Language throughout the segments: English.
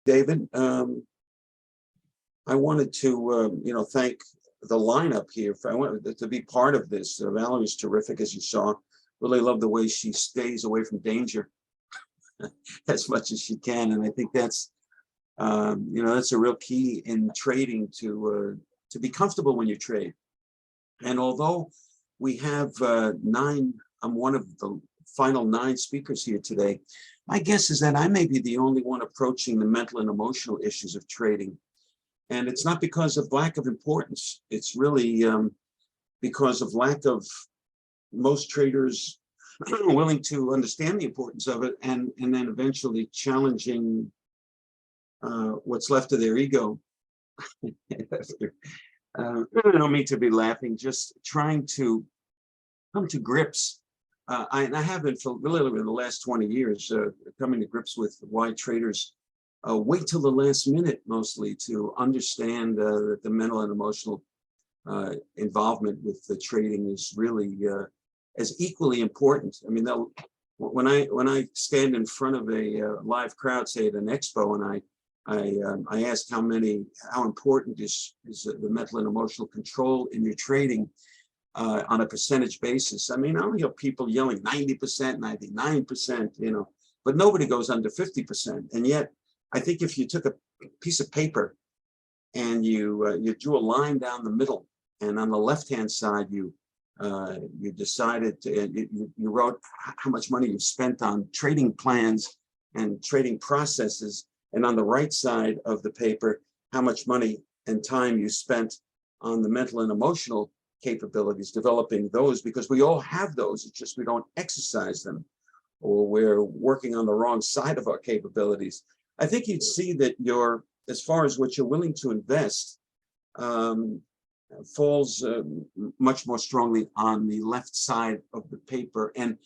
David. I wanted to, thank the lineup here. I wanted to be part of this. Valerie's terrific, as you saw. Really love the way she stays away from danger as much as she can, and I think that's, that's a real key in trading to be comfortable when you trade. And although we have 9, I'm one of the final 9 speakers here today. My guess is that I may be the only one approaching the mental and emotional issues of trading. And it's not because of lack of importance. It's really because of lack of most traders willing to understand the importance of it, and then eventually challenging what's left of their ego. I don't mean to be laughing, just trying to come to grips. I have been for literally the last 20 years coming to grips with why traders wait till the last minute mostly to understand that the mental and emotional involvement with the trading is really as equally important. I mean, when I stand in front of a live crowd, say at an expo, and I ask how important is the mental and emotional control in your trading on a percentage basis. I mean, I don't hear people yelling 90%, 99%, but nobody goes under 50%. And yet, I think if you took a piece of paper and you drew a line down the middle, and on the left-hand side you decided you wrote how much money you spent on trading plans and trading processes, and on the right side of the paper how much money and time you spent on the mental and emotional capabilities, developing those, because we all have those. It's just we don't exercise them, or we're working on the wrong side of our capabilities. I think you'd see that as far as what you're willing to invest, falls much more strongly on the left side of the paper. And,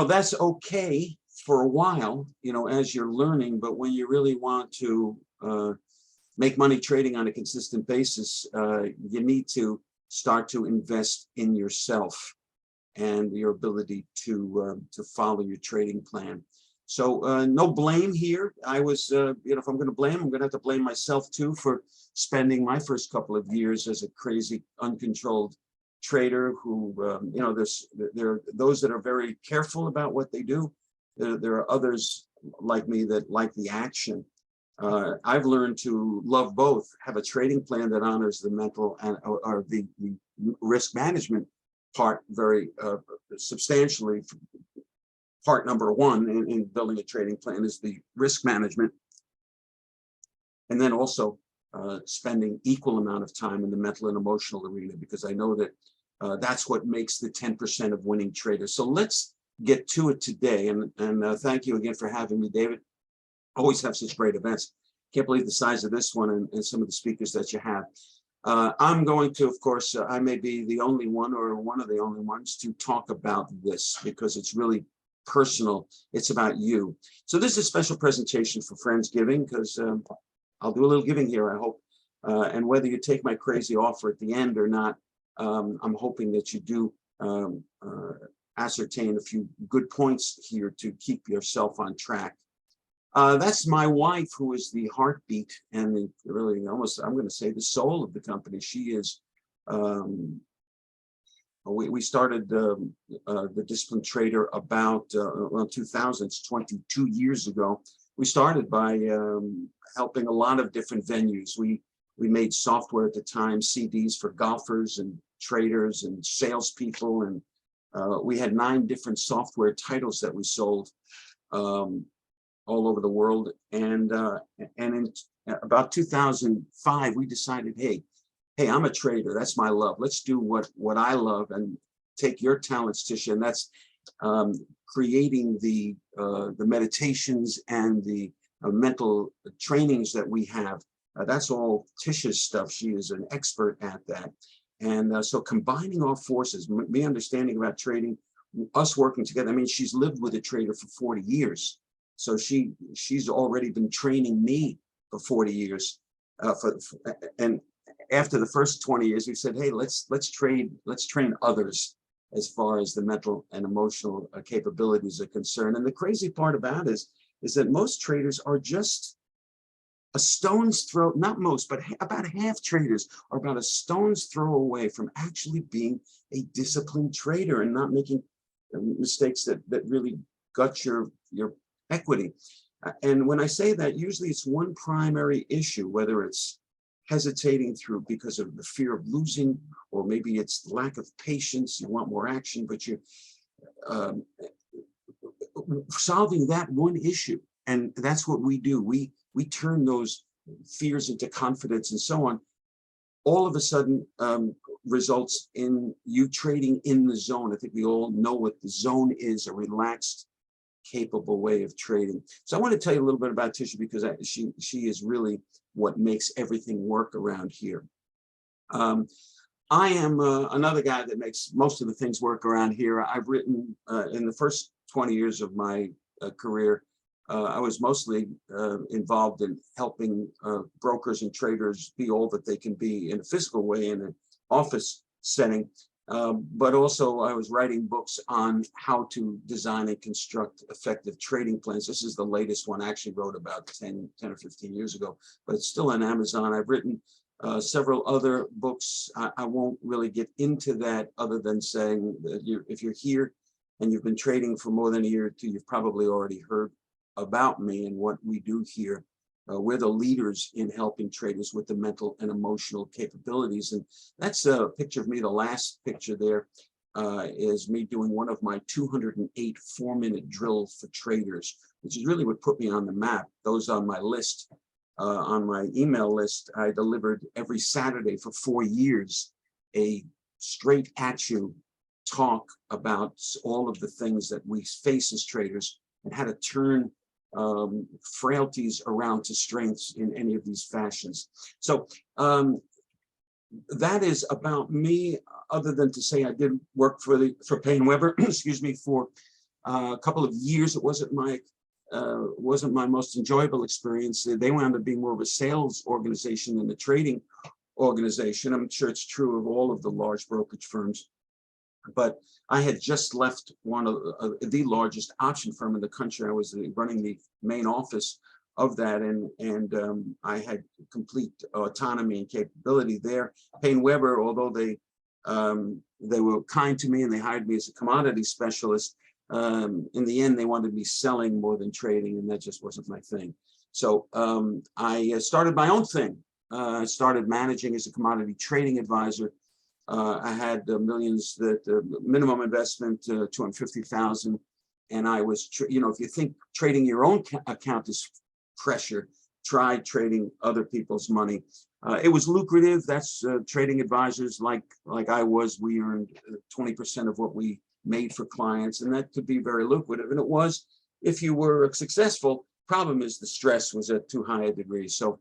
that's okay for a while, as you're learning, but when you really want to make money trading on a consistent basis, you need to start to invest in yourself and your ability to follow your trading plan. So no blame here. I was, if I'm going to blame, I'm going to have to blame myself too for spending my first couple of years as a crazy, uncontrolled trader who, there are those that are very careful about what they do. There are others like me that like the action. I've learned to love both, have a trading plan that honors the mental and or the risk management part very substantially. Part number 1 in building a trading plan is the risk management, and then also spending equal amount of time in the mental and emotional arena, because I know that that's what makes the 10% of winning traders. So let's get to it today, and thank you again for having me, David. Always have such great events. Can't believe the size of this one and some of the speakers that you have. I'm going to, of course, I may be the only one or one of the only ones to talk about this, because it's really personal. It's about you. So this is a special presentation for Friendsgiving, because I'll do a little giving here, I hope. And whether you take my crazy offer at the end or not, I'm hoping that you do ascertain a few good points here to keep yourself on track. That's my wife, who is the heartbeat and really almost, I'm going to say, the soul of the company. She is, we started the Disciplined Trader about 2000, 22 years ago. We started by helping a lot of different venues. We made software at the time, CDs for golfers and traders and salespeople, and we had 9 different software titles that we sold all over the world. And in about 2005, we decided, hey, I'm a trader. That's my love. Let's do what I love and take your talents, Tisha. And that's creating the meditations and the mental trainings that we have. That's all Tisha's stuff. She is an expert at that. And so combining our forces, me understanding about trading, us working together. I mean, she's lived with a trader for 40 years. So she's already been training me for 40 years. And after the first 20 years, we said, hey, let's train others as far as the mental and emotional capabilities are concerned. And the crazy part about it is that most traders are just a stone's throw, not most, but about half traders are about a stone's throw away from actually being a disciplined trader and not making mistakes that really gut your equity. And when I say that, usually it's one primary issue, whether it's hesitating through because of the fear of losing, or maybe it's lack of patience, you want more action, but you solving that one issue. And that's what we do. We turn those fears into confidence and so on. All of a sudden results in you trading in the zone. I think we all know what the zone is, a relaxed, capable way of trading. So I want to tell you a little bit about Tisha, because she is really what makes everything work around here. I am another guy that makes most of the things work around here. I've written in the first 20 years of my career, I was mostly involved in helping brokers and traders be all that they can be in a physical way in an office setting. But also I was writing books on how to design and construct effective trading plans. This is the latest one. I actually wrote about 10 or 15 years ago, but it's still on Amazon. I've written several other books. I won't really get into that other than saying that if you're here and you've been trading for more than a year or two, you've probably already heard about me and what we do here. We're the leaders in helping traders with the mental and emotional capabilities. And that's a picture of me. The last picture there is me doing one of my 208 4-minute drills for traders, which is really what put me on the map. Those on my list, on my email list, I delivered every Saturday for 4 years, a straight at you talk about all of the things that we face as traders and how to turn frailties around to strengths in any of these fashions. So that is about me, other than to say I did work for Payne Weber, excuse me, for a couple of years. It wasn't my most enjoyable experience. They wound up being more of a sales organization than a trading organization. I'm sure it's true of all of the large brokerage firms. But I had just left one of the largest option firm in the country. I was running the main office of that, and I had complete autonomy and capability there. Payne Weber, although they were kind to me and they hired me as a commodity specialist, in the end they wanted me selling more than trading, and that just wasn't my thing. So I started my own thing. I started managing as a commodity trading advisor. I had millions, that minimum investment, 250,000. And I was, if you think trading your own account is pressure, try trading other people's money. It was lucrative. That's trading advisors like I was. We earned 20% of what we made for clients, and that could be very lucrative. And it was, if you were successful. Problem is the stress was at too high a degree. So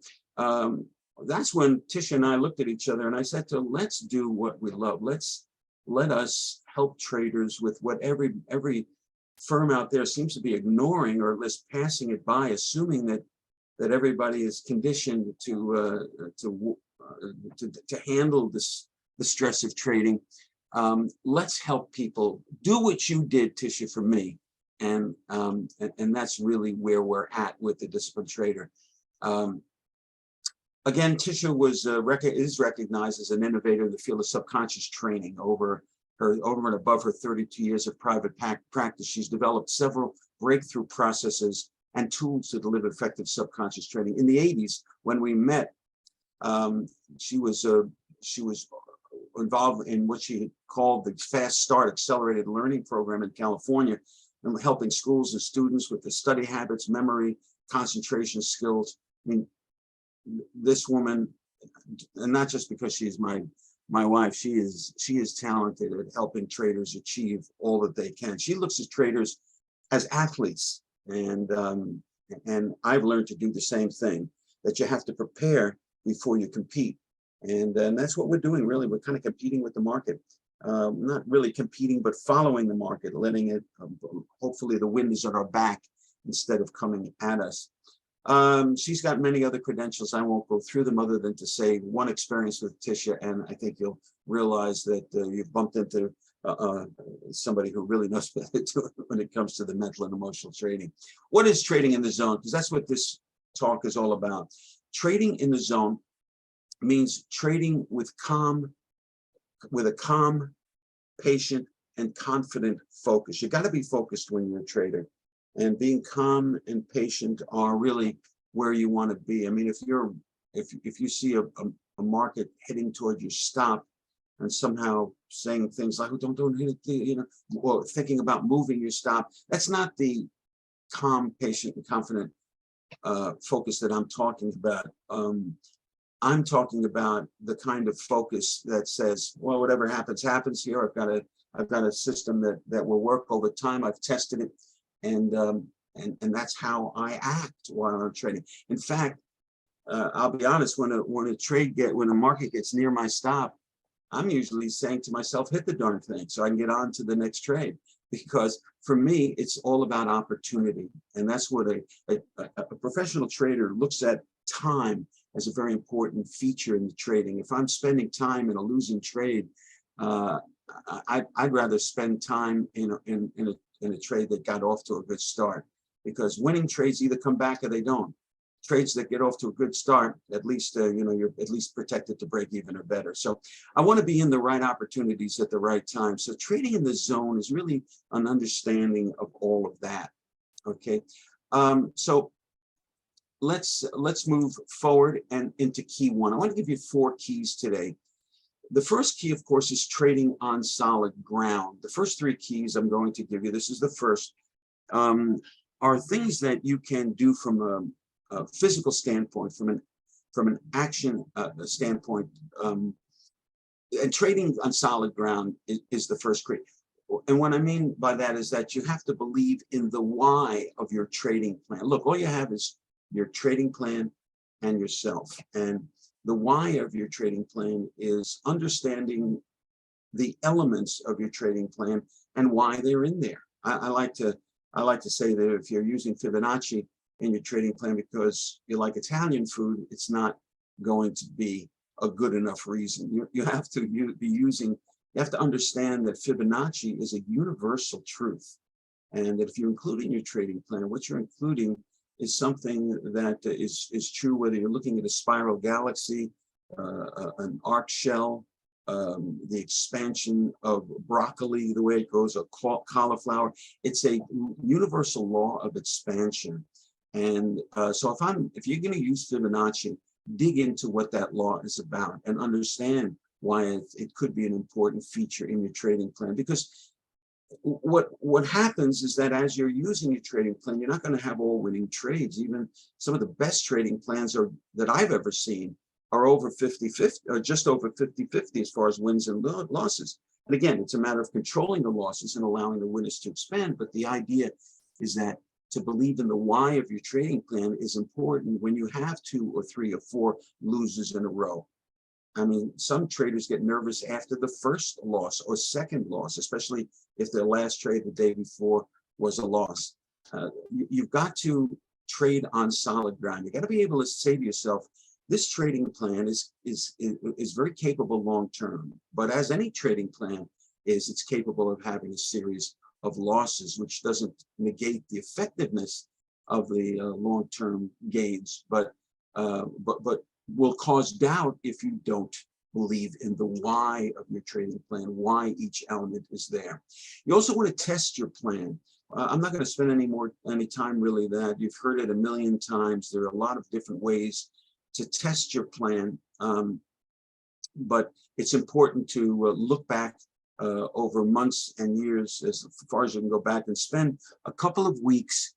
that's when Tisha and I looked at each other, and I said to her, let's do what we love. Let us help traders with what every firm out there seems to be ignoring, or at least passing it by, assuming that everybody is conditioned to handle the stress of trading. Let's help people do what you did, Tisha, for me, and that's really where we're at with the disciplined trader. Again, Tisha is recognized as an innovator in the field of subconscious training. Over and above her 32 years of private practice, she's developed several breakthrough processes and tools to deliver effective subconscious training. In the 80s, when we met, she was involved in what she called the Fast Start Accelerated Learning Program in California, and helping schools and students with the study habits, memory, concentration skills. I mean, this woman, and not just because she's my wife, she is talented at helping traders achieve all that they can. She looks at traders as athletes, and I've learned to do the same thing, that you have to prepare before you compete. And that's what we're doing, really. We're kind of competing with the market. Not really competing, but following the market, letting it, hopefully the wind is at our back instead of coming at us. She's got many other credentials. I won't go through them, other than to say one experience with Tisha, and I think you'll realize that you've bumped into somebody who really knows what to do when it comes to the mental and emotional trading. What is trading in the zone? Because that's what this talk is all about. Trading in the zone means trading with a calm, patient, and confident focus. You got to be focused when you're a trader, and being calm and patient are really where you want to be. I mean, if you see a market heading toward your stop and somehow saying things like, oh, don't hit it, or thinking about moving your stop, that's not the calm, patient, and confident focus that I'm talking about. I'm talking about the kind of focus that says, well, whatever happens, happens here. I've got a system that will work over time. I've tested it, and that's how I act while I'm trading. In fact, I'll be honest, when a market gets near my stop, I'm usually saying to myself, hit the darn thing so I can get on to the next trade. Because for me, it's all about opportunity. And that's what a professional trader looks at time as a very important feature in the trading. If I'm spending time in a losing trade, I'd rather spend time in a trade that got off to a good start, because winning trades either come back or they don't. Trades that get off to a good start, at least you're at least protected to break even or better. So I want to be in the right opportunities at the right time. So trading in the zone is really an understanding of all of that. Okay, so let's move forward and into key one. I want to give you 4 keys today. The first key, of course, is trading on solid ground. The first 3 keys I'm going to give you, this is the first, are things that you can do from a physical standpoint, from an action standpoint, and trading on solid ground is the first key. And what I mean by that is that you have to believe in the why of your trading plan. Look, all you have is your trading plan and yourself. And the why of your trading plan is understanding the elements of your trading plan and why they're in there. I like to say that if you're using Fibonacci in your trading plan because you like Italian food, it's not going to be a good enough reason. You have to understand that Fibonacci is a universal truth, and that if you include in your trading plan, what you're including is something that is true whether you're looking at a spiral galaxy, an arc shell, the expansion of broccoli, the way it goes, a cauliflower. It's a universal law of expansion. And so if you're going to use Fibonacci, dig into what that law is about and understand why it could be an important feature in your trading plan. Because what happens is that as you're using your trading plan, you're not going to have all winning trades. Even some of the best trading plans that I've ever seen are over 50-50, or just over 50-50 as far as wins and losses. And again, it's a matter of controlling the losses and allowing the winners to expand. But the idea is that to believe in the why of your trading plan is important when you have 2 or 3 or 4 losers in a row. I mean, some traders get nervous after the first loss or second loss, especially if their last trade the day before was a loss. You've got to trade on solid ground. You got to be able to say to yourself, this trading plan is very capable long term, but as any trading plan is, it's capable of having a series of losses, which doesn't negate the effectiveness of the long-term gains, but will cause doubt if you don't believe in the why of your trading plan, why each element is there. You also want to test your plan. I'm not going to spend any time really that. You've heard it a million times. There are a lot of different ways to test your plan, but it's important to look back over months and years, as far as you can go back, and spend a couple of weeks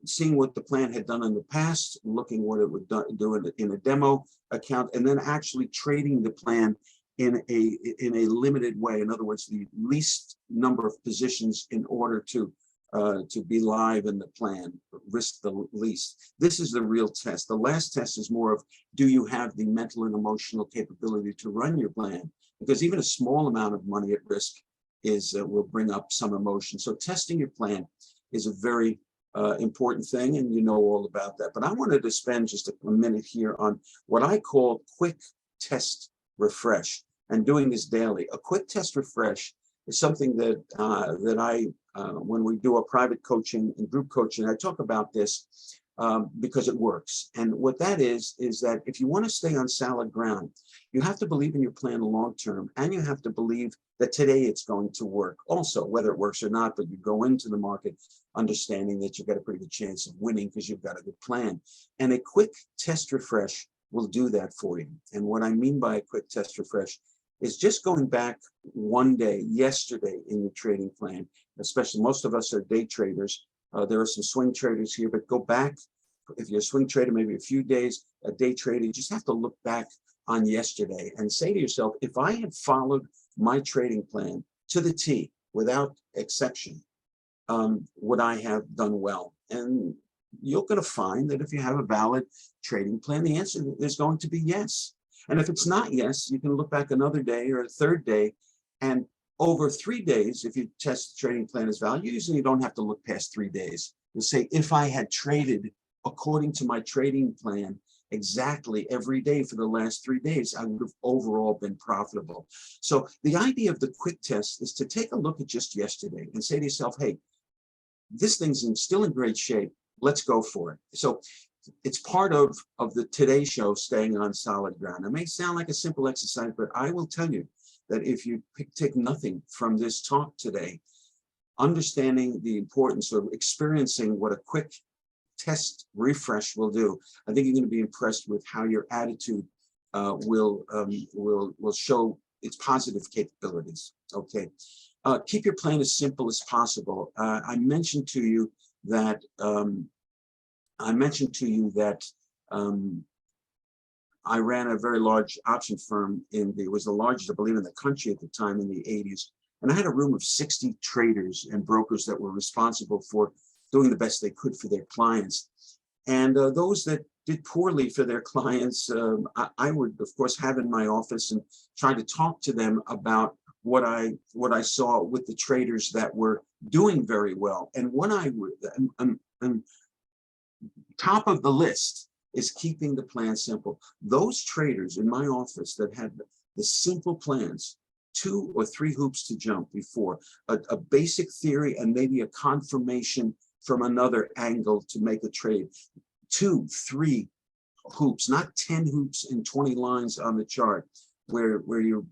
seeing what the plan had done in the past, looking what it would do in a demo account, and then actually trading the plan in a limited way. In other words, the least number of positions in order to be live in the plan, risk the least. This is the real test. The last test is more of, do you have the mental and emotional capability to run your plan? Because even a small amount of money at risk will bring up some emotion. So testing your plan is a very important thing, and you know all about that. But I wanted to spend just a minute here on what I call quick test refresh, and doing this daily. A quick test refresh is something that I when we do a private coaching and group coaching, I talk about this. because it works. And what that is that if you want to stay on solid ground, you have to believe in your plan long term, and you have to believe that today it's going to work also, whether it works or not. But you go into the market understanding that you've got a pretty good chance of winning because you've got a good plan. And a quick test refresh will do that for you. And what I mean by a quick test refresh is just going back one day, yesterday, in your trading plan. Especially, most of us are day traders. There are some swing traders here, but go back. If you're a swing trader, maybe a few days, a day trader, you just have to look back on yesterday and say to yourself, if I had followed my trading plan to the T without exception, would I have done well? And you're going to find that if you have a valid trading plan, the answer is going to be yes. And if it's not yes, you can look back another day or a third day, and over 3 days, if you test the trading plan as valid, usually you don't have to look past 3 days. You'll say, if I had traded according to my trading plan exactly every day for the last 3 days, I would have overall been profitable. So the idea of the quick test is to take a look at just yesterday and say to yourself, hey, this thing's still in great shape. Let's go for it. So it's part of the Today Show, staying on solid ground. It may sound like a simple exercise, but I will tell you that if you take nothing from this talk today, understanding the importance of experiencing what a quick test refresh will do, I think you're going to be impressed with how your attitude will show its positive capabilities. Okay, keep your plan as simple as possible. I mentioned to you that I ran a very large option firm it was the largest, I believe, in the country at the time in the 80s. And I had a room of 60 traders and brokers that were responsible for doing the best they could for their clients. And those that did poorly for their clients, I would, of course, have in my office and try to talk to them about what I saw with the traders that were doing very well. And when top of the list is keeping the plan simple. Those traders in my office that had the simple plans, 2 or 3 hoops to jump before, a basic theory and maybe a confirmation from another angle to make a trade, 2, 3 hoops, not 10 hoops and 20 lines on the chart, where you're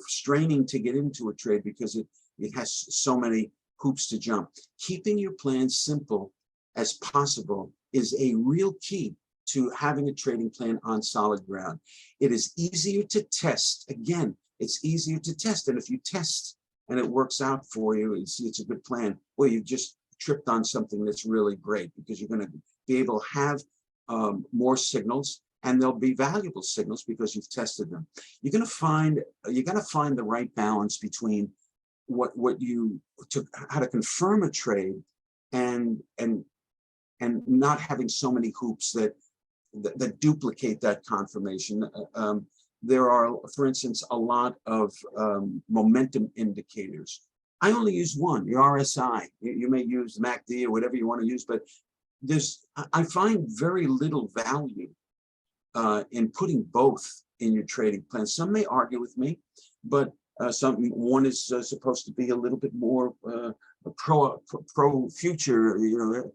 straining to get into a trade because it has so many hoops to jump. Keeping your plan simple as possible is a real key to having a trading plan on solid ground. It is easier to test. Again, it's easier to test. And if you test and it works out for you and see it's a good plan, well, you just tripped on something that's really great, because you're going to be able to have more signals, and they'll be valuable signals because you've tested them. You're going to find the right balance between how to confirm a trade and not having so many hoops that duplicate that confirmation. There are, for instance, a lot of momentum indicators. I only use one, the RSI. You may use MACD or whatever you want to use, but I find very little value in putting both in your trading plan. Some may argue with me, but one is supposed to be a little bit more pro future, a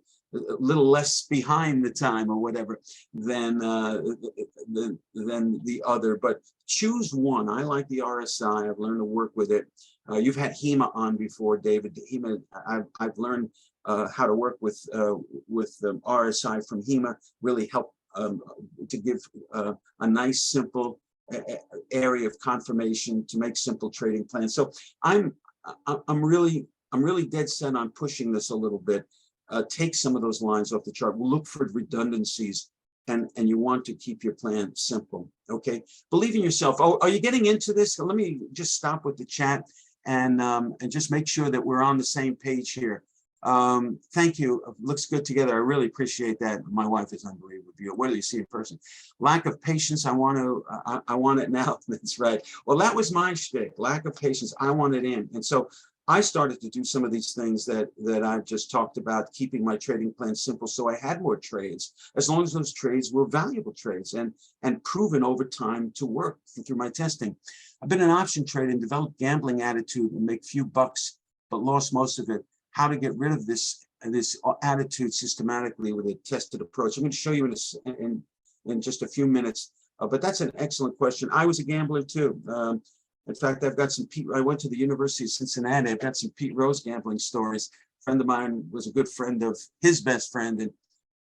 little less behind the time or whatever than the other. But choose one. I like the RSI. I've learned to work with it. You've had HEMA on before, David. HEMA, I've learned how to work with RSI from HEMA. Really help to give a nice, simple area of confirmation to make simple trading plans. So I'm really dead set on pushing this a little bit. Take some of those lines off the chart. We'll look for redundancies, and you want to keep your plan simple. Okay, believe in yourself. Oh, are you getting into this? Let me just stop with the chat and just make sure that we're on the same page here. Thank you. Looks good together. I really appreciate that. My wife is unbelievable. Where do you see in person? Lack of patience. I want it now. That's right. Well, that was my shtick. Lack of patience. I want it in. And so I started to do some of these things that I've just talked about, keeping my trading plan simple, so I had more trades, as long as those trades were valuable trades and proven over time to work through my testing. I've been an option trader and developed gambling attitude and make few bucks, but lost most of it. How to get rid of this this attitude systematically with a tested approach. I'm going to show you in just a few minutes, but that's an excellent question. I was a gambler too. In fact, I've got some I went to the University of Cincinnati. I've got some Pete Rose gambling stories. A friend of mine was a good friend of his best friend and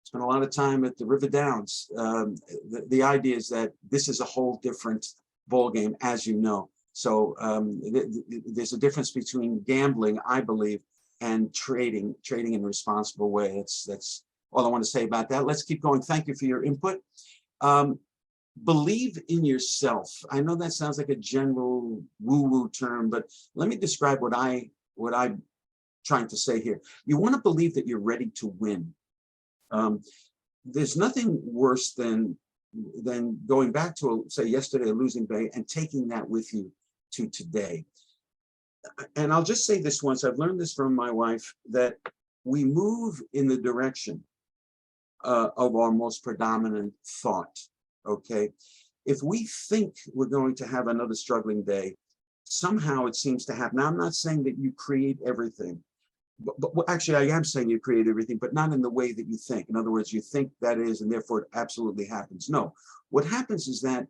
spent a lot of time at the River Downs. The idea is that this is a whole different ball game, as you know. So there's a difference between gambling, I believe, and trading in a responsible way. That's all I want to say about that. Let's keep going. Thank you for your input. Believe in yourself. I know that sounds like a general woo-woo term, but let me describe what I'm trying to say here. You want to believe that you're ready to win. There's nothing worse than going back to, say, yesterday, a losing day, and taking that with you to today. And I'll just say this once, I've learned this from my wife, that we move in the direction of our most predominant thought, okay? If we think we're going to have another struggling day, somehow it seems to happen. Now, I'm not saying that you create everything, but actually I am saying you create everything, but not in the way that you think. In other words, you think that is, and therefore it absolutely happens. No, what happens is that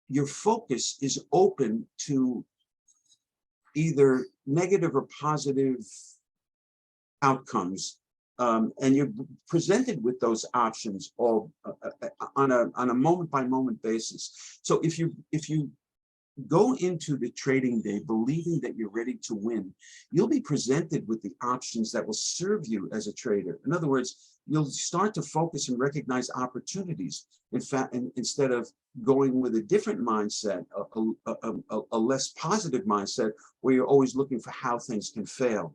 your focus is open to either negative or positive outcomes, and you're presented with those options all on a moment-by-moment basis. So if you go into the trading day believing that you're ready to win, you'll be presented with the options that will serve you as a trader. In other words, you'll start to focus and recognize opportunities. In fact, instead of going with a different mindset, a less positive mindset, where you're always looking for how things can fail.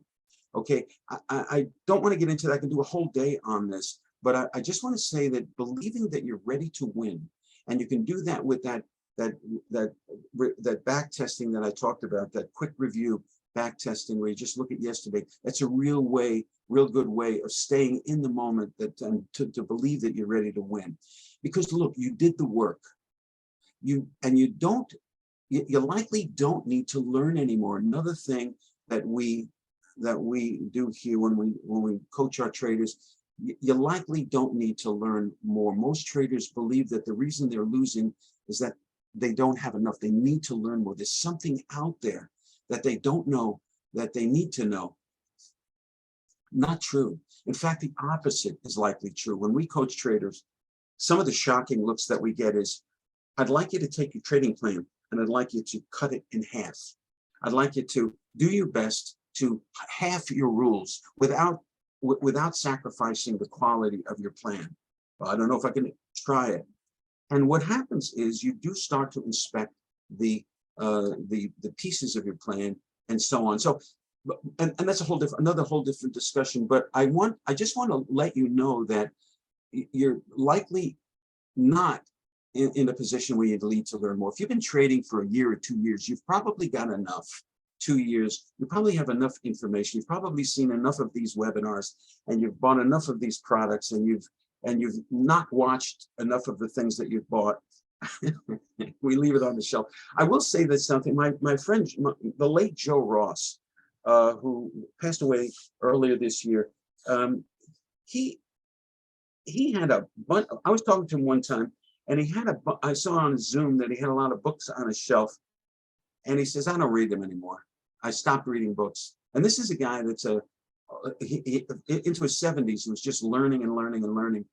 Okay, I don't want to get into that. I can do a whole day on this, but I just want to say that believing that you're ready to win, and you can do that with that back testing that I talked about, that quick review back testing where you just look at yesterday. That's a real good way of staying in the moment, that to believe that you're ready to win. Because look, you did the work. You likely don't need to learn anymore. Another thing that we do here when we coach our traders, you likely don't need to learn more. Most traders believe that the reason they're losing is that they don't have enough. They need to learn more. There's something out there that they don't know that they need to know. Not true. In fact, the opposite is likely true. When we coach traders, some of the shocking looks that we get is, I'd like you to take your trading plan and I'd like you to cut it in half. I'd like you to do your best to half your rules without sacrificing the quality of your plan. Well, I don't know if I can try it. And what happens is you do start to inspect the pieces of your plan and so on. So, and that's another whole different discussion. But I just want to let you know that you're likely not in a position where you need to learn more. If you've been trading for a year or 2 years, you've probably got enough. 2 years, you probably have enough information. You've probably seen enough of these webinars, and you've bought enough of these products, and you've not watched enough of the things that you've bought. We leave it on the shelf. I will say that something, my friend, the late Joe Ross, who passed away earlier this year, he had a bunch. I was talking to him one time, and I saw on Zoom that he had a lot of books on his shelf, and he says, I don't read them anymore. I stopped reading books. And this is a guy that's into his 70s, who was just learning and learning and learning,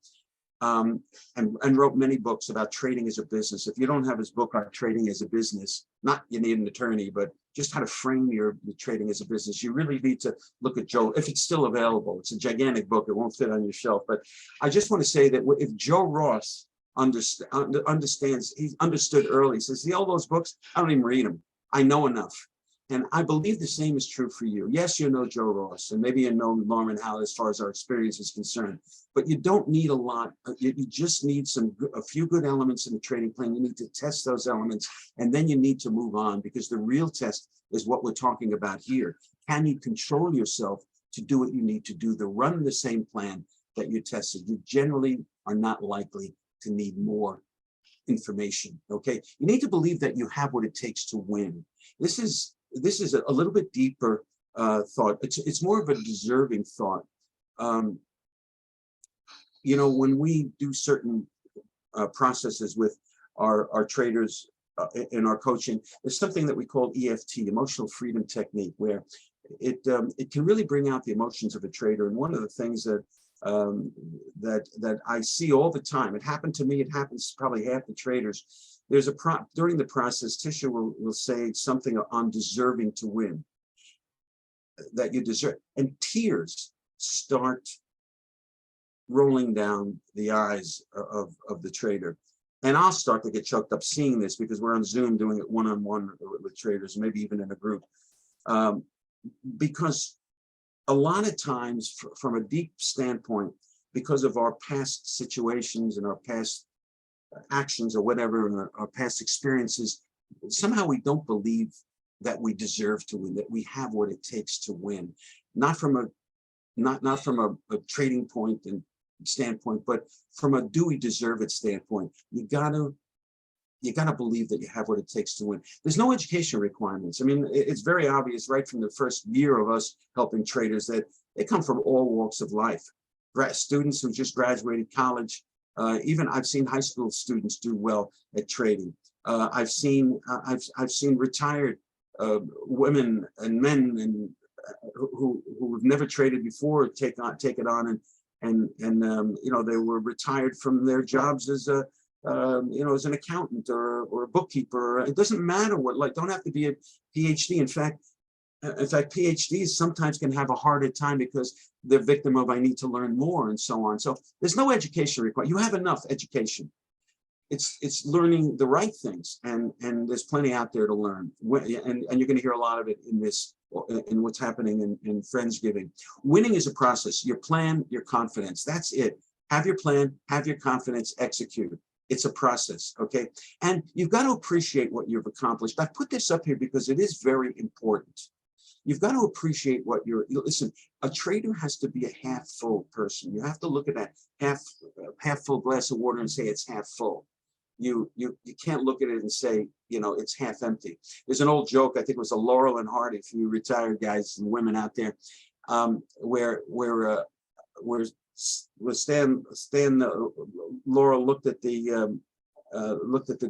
and wrote many books about trading as a business. If you don't have his book on trading as a business, not you need an attorney, but just how to frame your trading as a business, you really need to look at Joe, if it's still available. It's a gigantic book. It won't fit on your shelf. But I just want to say that if Joe Ross understands, he understood early, he says, see all those books? I don't even read them. I know enough. And I believe the same is true for you. Yes, you know Joe Ross, and maybe you know Norman Hallett as far as our experience is concerned, but you don't need a lot. You just need a few good elements in the trading plan. You need to test those elements, and then you need to move on, because the real test is what we're talking about here. Can you control yourself to do what you need to do, to run the same plan that you tested? You generally are not likely to need more information, okay? You need to believe that you have what it takes to win. This is a little bit deeper thought. It's more of a deserving thought. You know, when we do certain processes with our traders in our coaching, there's something that we call EFT, emotional freedom technique, where it can really bring out the emotions of a trader. And one of the things that that I see all the time, it happened to me, it happens to probably half the traders. There's during the process, Tisha will say something on deserving to win, that you deserve, and tears start rolling down the eyes of the trader. And I'll start to get choked up seeing this, because we're on Zoom doing it one-on-one with traders, maybe even in a group. Because a lot of times, from a deep standpoint, because of our past situations and our past actions or whatever, and our past experiences, somehow we don't believe that we deserve to win, that we have what it takes to win. Not from a trading point and standpoint, but from a do we deserve it standpoint. You gotta believe that you have what it takes to win. There's no education requirements. I mean, it's very obvious right from the first year of us helping traders that they come from all walks of life. Students who just graduated college, even I've seen high school students do well at trading. I've seen retired women and men and who've never traded before take it on, and you know, they were retired from their jobs as a you know, as an accountant or a bookkeeper. It doesn't matter what, like, don't have to be a PhD. In fact, PhDs sometimes can have a harder time because they're victim of I need to learn more and so on. So there's no education required. You have enough education. It's learning the right things, and there's plenty out there to learn. And you're going to hear a lot of it in this, in what's happening in Friendsgiving. Winning is a process. Your plan, your confidence. That's it. Have your plan, have your confidence, execute. It's a process, okay? And you've got to appreciate what you've accomplished. I put this up here because it is very important. You've got to appreciate what listen, a trader has to be a half full person. You have to look at that half full glass of water and say it's half full. You can't look at it and say, you know, it's half empty. There's an old joke, I think it was a Laurel and Hardy, for you retired guys and women out there, where Stan Laurel looked at the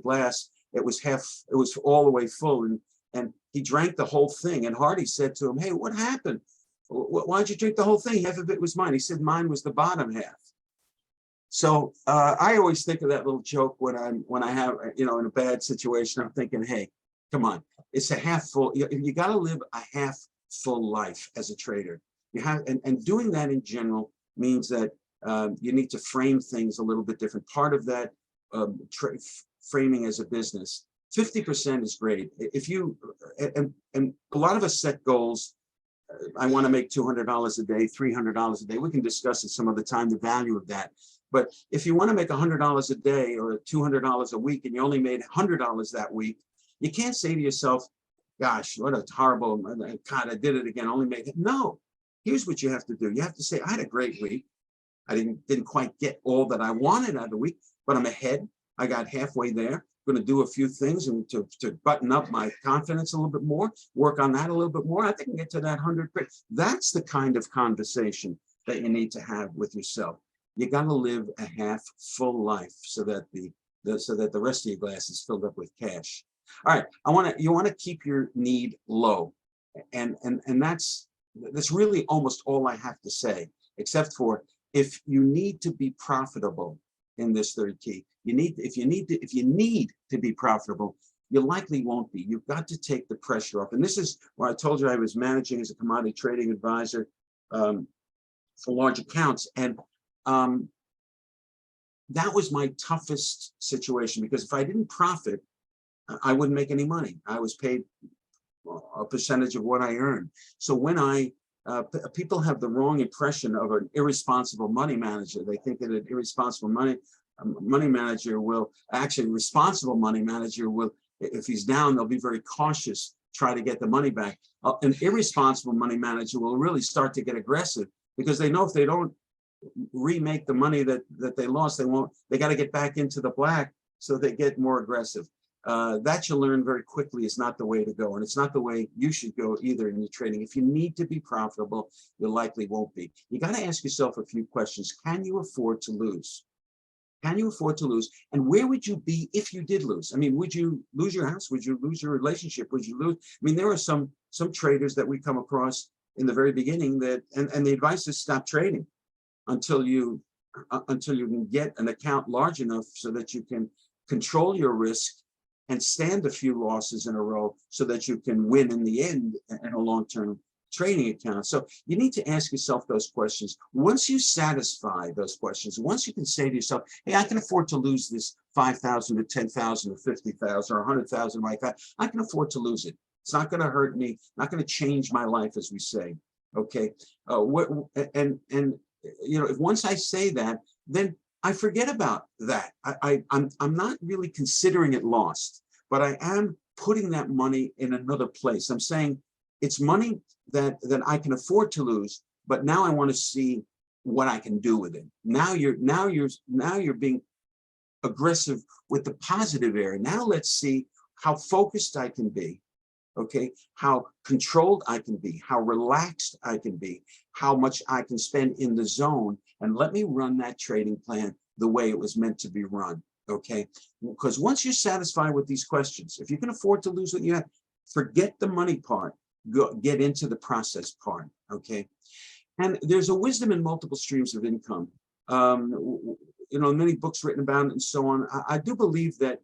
glass. It was all the way full, and he drank the whole thing. And Hardy said to him, "Hey, what happened? Why'd you drink the whole thing? Half of it was mine." He said, "Mine was the bottom half." So I always think of that little joke when I have, you know, in a bad situation. I'm thinking, hey, come on, it's a half full. You got to live a half full life as a trader. You have, and doing that in general means that you need to frame things a little bit different. Part of that framing as a business, 50% is great. If you, and a lot of us set goals. I want to make $200 a day, $300 a day. We can discuss it some other time, the value of that. But if you want to make $100 a day or $200 a week, and you only made $100 that week, you can't say to yourself, gosh, what a horrible, God, I did it again, only make it. No, here's what you have to do. You have to say, I had a great week. I didn't quite get all that I wanted out of the week, but I'm ahead. I got halfway there. Going to do a few things and to button up my confidence a little bit more, work on that a little bit more. I think I can get to that 100. That's the kind of conversation that you need to have with yourself. You got to live a half full life so that the rest of your glass is filled up with cash. All right, you want to keep your need low, and that's really almost all I have to say, except for if you need to be profitable in this third key. If you need to be profitable, you likely won't be. You've got to take the pressure off. And this is where I told you I was managing as a commodity trading advisor for large accounts. And that was my toughest situation, because if I didn't profit, I wouldn't make any money. I was paid a percentage of what I earned. So when people have the wrong impression of an irresponsible money manager. They think that an irresponsible money manager will, actually responsible money manager will, if he's down, they'll be very cautious, try to get the money back. An irresponsible money manager will really start to get aggressive, because they know if they don't remake the money that they lost, they got to get back into the black, so they get more aggressive. that you'll learn very quickly is not the way to go. And it's not the way you should go either in your trading. If you need to be profitable, you likely won't be. You got to ask yourself a few questions. Can you afford to lose? Can you afford to lose? And where would you be if you did lose? I mean, would you lose your house? Would you lose your relationship? Would you lose? I mean, there are some traders that we come across in the very beginning that, and the advice is stop trading until you can get an account large enough so that you can control your risk and stand a few losses in a row so that you can win in the end in a long-term trading account. So you need to ask yourself those questions. Once you satisfy those questions, once you can say to yourself, hey, I can afford to lose this 5,000 to 10,000 or 50,000 or 100,000 like that, I can afford to lose it. It's not going to hurt me, not going to change my life, as we say. Okay. And you know, if once I say that, then I forget about that. I'm not really considering it lost, but I am putting that money in another place. I'm saying it's money that I can afford to lose, but now I want to see what I can do with it. Now you're being aggressive with the positive area. Now let's see how focused I can be. Okay, how controlled I can be, how relaxed I can be, how much I can spend in the zone, and let me run that trading plan the way it was meant to be run. Okay, because once you're satisfied with these questions, if you can afford to lose what you have, forget the money part, get into the process part. Okay, and there's a wisdom in multiple streams of income. You know, many books written about it and so on. I do believe that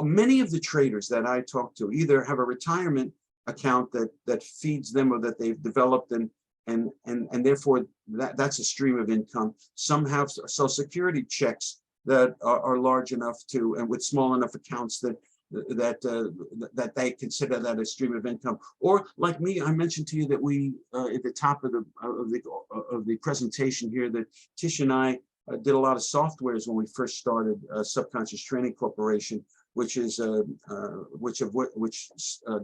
many of the traders that I talk to either have a retirement account that feeds them or that they've developed and therefore that's a stream of income. Some have Social Security checks that are large enough to, and with small enough accounts that they consider that a stream of income. Or like me, I mentioned to you that we at the top of the presentation here that Tish and I did a lot of softwares when we first started Subconscious Training Corporation, which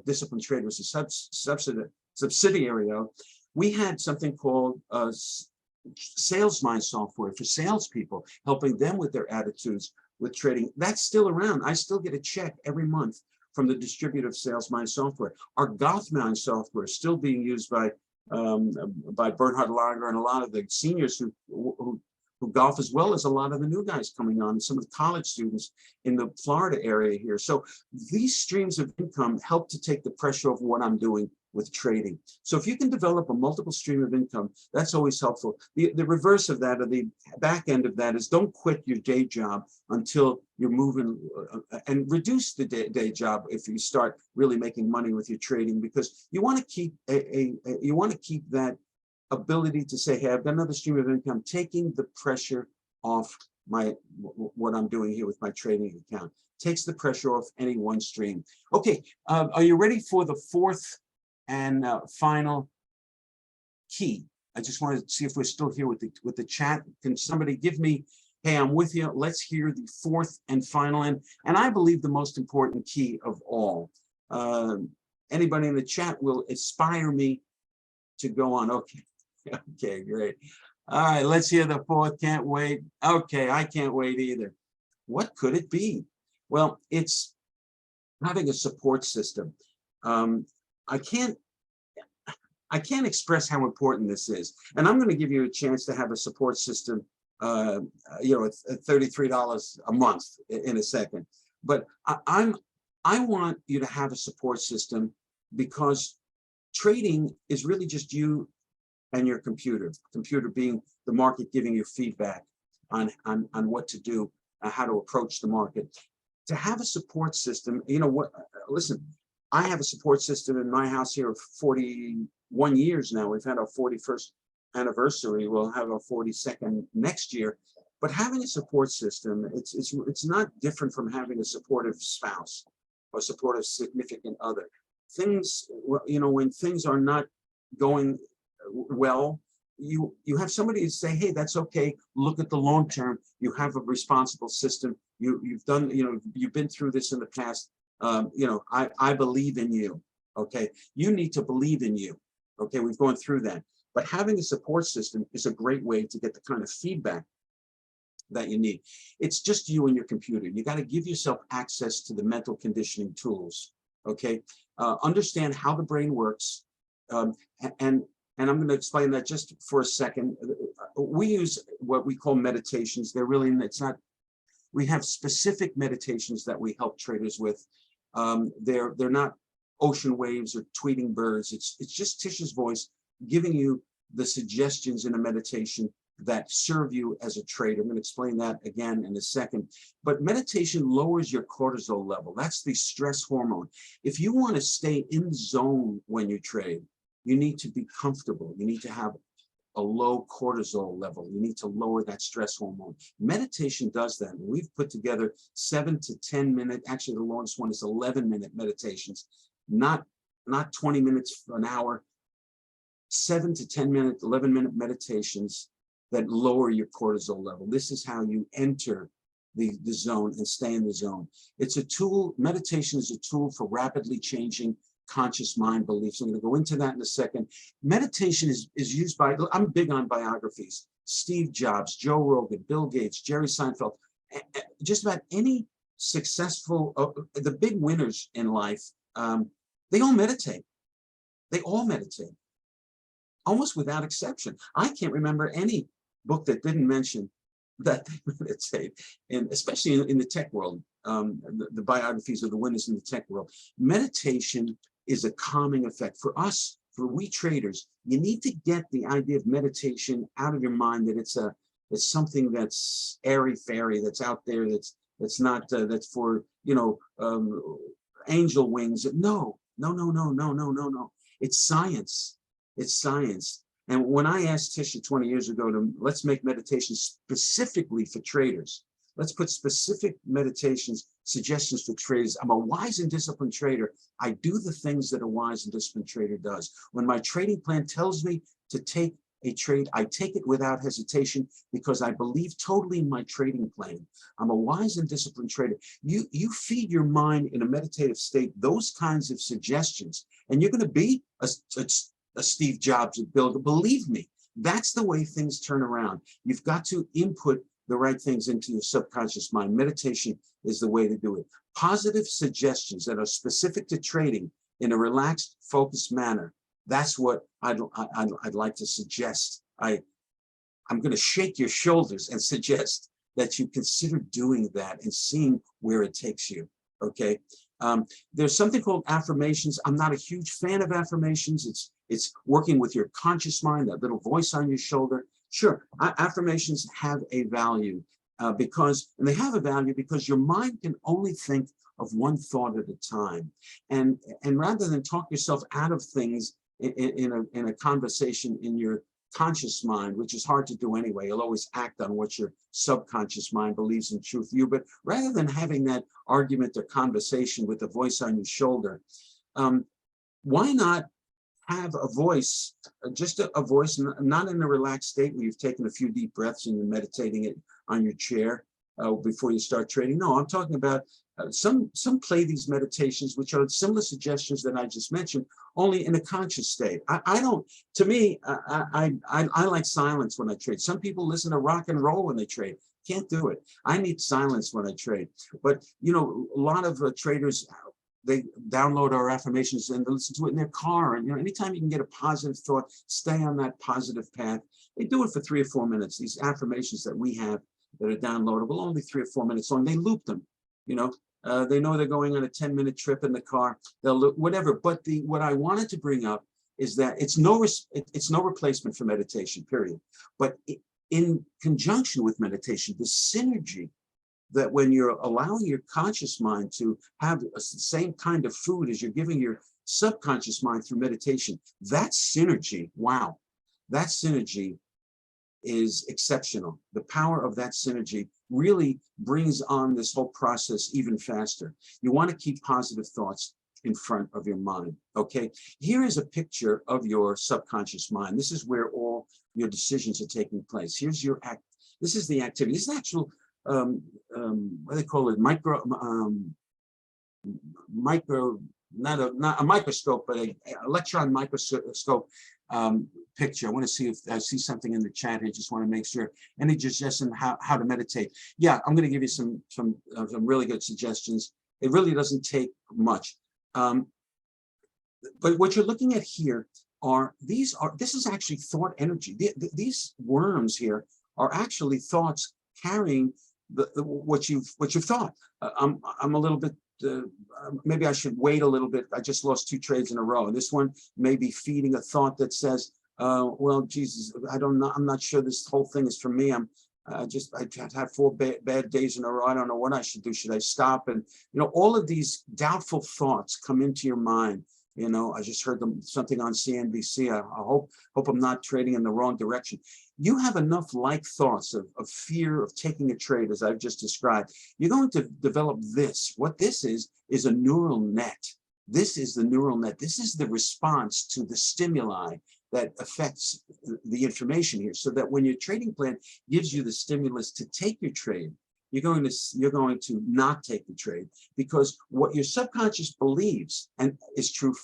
Discipline Trade was a subsidiary of. We had something called Sales Mind software for salespeople, helping them with their attitudes with trading. That's still around. I still get a check every month from the distributor of Sales Mind software. Our Golf Mind software is still being used by Bernhard Lager and a lot of the seniors who golf, as well as a lot of the new guys coming on, some of the college students in the Florida area here. So these streams of income help to take the pressure off what I'm doing with trading. So if you can develop a multiple stream of income, that's always helpful. The reverse of that, or the back end of that, is don't quit your day job until you're moving, and reduce the day job if you start really making money with your trading, because you want to keep that ability to say, hey, I've got another stream of income, taking the pressure off what I'm doing here with my trading account. Takes the pressure off any one stream. Okay, are you ready for the fourth and final key? I just want to see if we're still here with the chat. Can somebody give me, hey, I'm with you. Let's hear the fourth and final and I believe the most important key of all. Anybody in the chat will inspire me to go on. Okay. Okay, great. All right, let's hear the fourth. Can't wait. Okay, I can't wait either. What could it be? Well, it's having a support system. I can't express how important this is, and I'm going to give you a chance to have a support system. You know, at $33 a month in a second. But I want you to have a support system, because trading is really just you and your computer being the market, giving you feedback on what to do, how to approach the market. To have a support system, you know what, listen, I have a support system in my house here of 41 years now. We've had our 41st anniversary. We'll have our 42nd next year. But having a support system, it's not different from having a supportive spouse or supportive significant other. Things, you know, when things are not going well, you have somebody to say, hey, that's okay, look at the long term, you have a responsible system, you've done, you know, you've been through this in the past, you know, I believe in you. Okay, you need to believe in you. Okay, we've gone through that. But having a support system is a great way to get the kind of feedback that you need. It's just you and your computer. You got to give yourself access to the mental conditioning tools. Okay, understand how the brain works, and I'm going to explain that just for a second. We use what we call meditations. They're really, it's not. We have specific meditations that we help traders with. They're not ocean waves or tweeting birds. It's just Tish's voice giving you the suggestions in a meditation that serve you as a trader. I'm going to explain that again in a second. But meditation lowers your cortisol level. That's the stress hormone. If you want to stay in the zone when you trade, you need to be comfortable. You need to have a low cortisol level. You need to lower that stress hormone. Meditation does that. We've put together 7 to 10 minute, actually the longest one is 11-minute meditations, not 20 minutes, an hour, 7 to 10 minute, 11-minute meditations that lower your cortisol level. This is how you enter the zone and stay in the zone. It's a tool. Meditation is a tool for rapidly changing conscious mind beliefs. I'm going to go into that in a second. Meditation is used by, I'm big on biographies. Steve Jobs, Joe Rogan, Bill Gates, Jerry Seinfeld, just about any successful, the big winners in life, they all meditate. They all meditate, almost without exception. I can't remember any book that didn't mention that they meditate, and especially in the tech world, the biographies of the winners in the tech world. Meditation is a calming effect. For us, for we traders, you need to get the idea of meditation out of your mind, that it's something that's airy-fairy, that's out there, that's not, that's for, angel wings. No. It's science. It's science. And when I asked Tisha 20 years ago let's make meditation specifically for traders, let's put specific meditations, suggestions for traders. I'm a wise and disciplined trader. I do the things that a wise and disciplined trader does. When my trading plan tells me to take a trade, I take it without hesitation because I believe totally in my trading plan. I'm a wise and disciplined trader. You feed your mind in a meditative state those kinds of suggestions, and you're going to be a Steve Jobs or Bill. Believe me, that's the way things turn around. You've got to input the right things into your subconscious mind. Meditation is the way to do it. Positive suggestions that are specific to trading in a relaxed, focused manner. That's what I'd like to suggest. I'm going to shake your shoulders and suggest that you consider doing that and seeing where it takes you. Okay. There's something called affirmations. I'm not a huge fan of affirmations. It's working with your conscious mind, that little voice on your shoulder. Sure, affirmations have a value and they have a value because your mind can only think of one thought at a time. And rather than talk yourself out of things in a conversation in your conscious mind, which is hard to do anyway, you'll always act on what your subconscious mind believes in truth you. But rather than having that argument or conversation with the voice on your shoulder, why not have a voice, just a voice, not in a relaxed state where you've taken a few deep breaths and you're meditating it on your chair before you start trading. No, I'm talking about some play these meditations, which are similar suggestions that I just mentioned, only in a conscious state. I like silence when I trade. Some people listen to rock and roll when they trade. Can't do it. I need silence when I trade. But a lot of traders, they download our affirmations and they listen to it in their car. And anytime you can get a positive thought, stay on that positive path. They do it for 3 or 4 minutes. These affirmations that we have that are downloadable, only 3 or 4 minutes long. They loop them. They know they're going on a 10-minute trip in the car. They'll loop whatever. But what I wanted to bring up is that it's no replacement for meditation. Period. But in conjunction with meditation, the synergy that when you're allowing your conscious mind to have the same kind of food as you're giving your subconscious mind through meditation, that synergy, wow, that synergy is exceptional. The power of that synergy really brings on this whole process even faster. You want to keep positive thoughts in front of your mind, okay? Here is a picture of your subconscious mind. This is where all your decisions are taking place. Here's your this is the activity. This is actual what do they call it? Not a microscope, but an electron microscope. picture. I want to see if I see something in the chat here. Just want to make sure. Any suggestion how to meditate? Yeah, I'm going to give you some really good suggestions. It really doesn't take much. But what you're looking at here this is actually thought energy. These worms here are actually thoughts carrying what you've thought. I'm a little bit. Maybe I should wait a little bit. I just lost 2 trades in a row. And this one may be feeding a thought that says, well, Jesus, I'm not sure this whole thing is for me. I had 4 bad days in a row. I don't know what I should do. Should I stop? And, all of these doubtful thoughts come into your mind. I just heard something on CNBC. I hope I'm not trading in the wrong direction. You have enough like thoughts of fear of taking a trade, as I've just described. You're going to develop this. What this is a neural net. This is the neural net. This is the response to the stimuli that affects the information here, so that when your trading plan gives you the stimulus to take your trade, you're going to not take the trade, because what your subconscious believes and is true,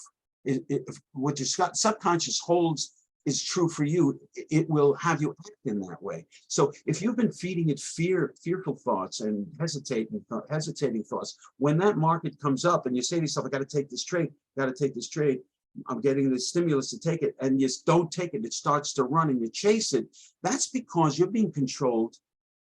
what your subconscious holds is true for you, it will have you act in that way. So if you've been feeding it fearful thoughts and hesitating thoughts, when that market comes up and you say to yourself, I got to take this trade, I'm getting the stimulus to take it, and you don't take it, it starts to run and you chase it, that's because you're being controlled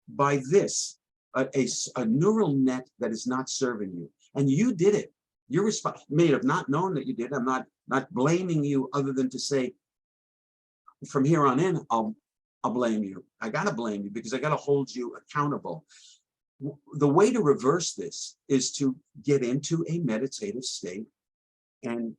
by this. A neural net that is not serving you, and you did it. You're may have not known that you did. I'm not blaming you, other than to say, from here on in, I'll blame you. I gotta blame you, because I gotta hold you accountable. The way to reverse this is to get into a meditative state and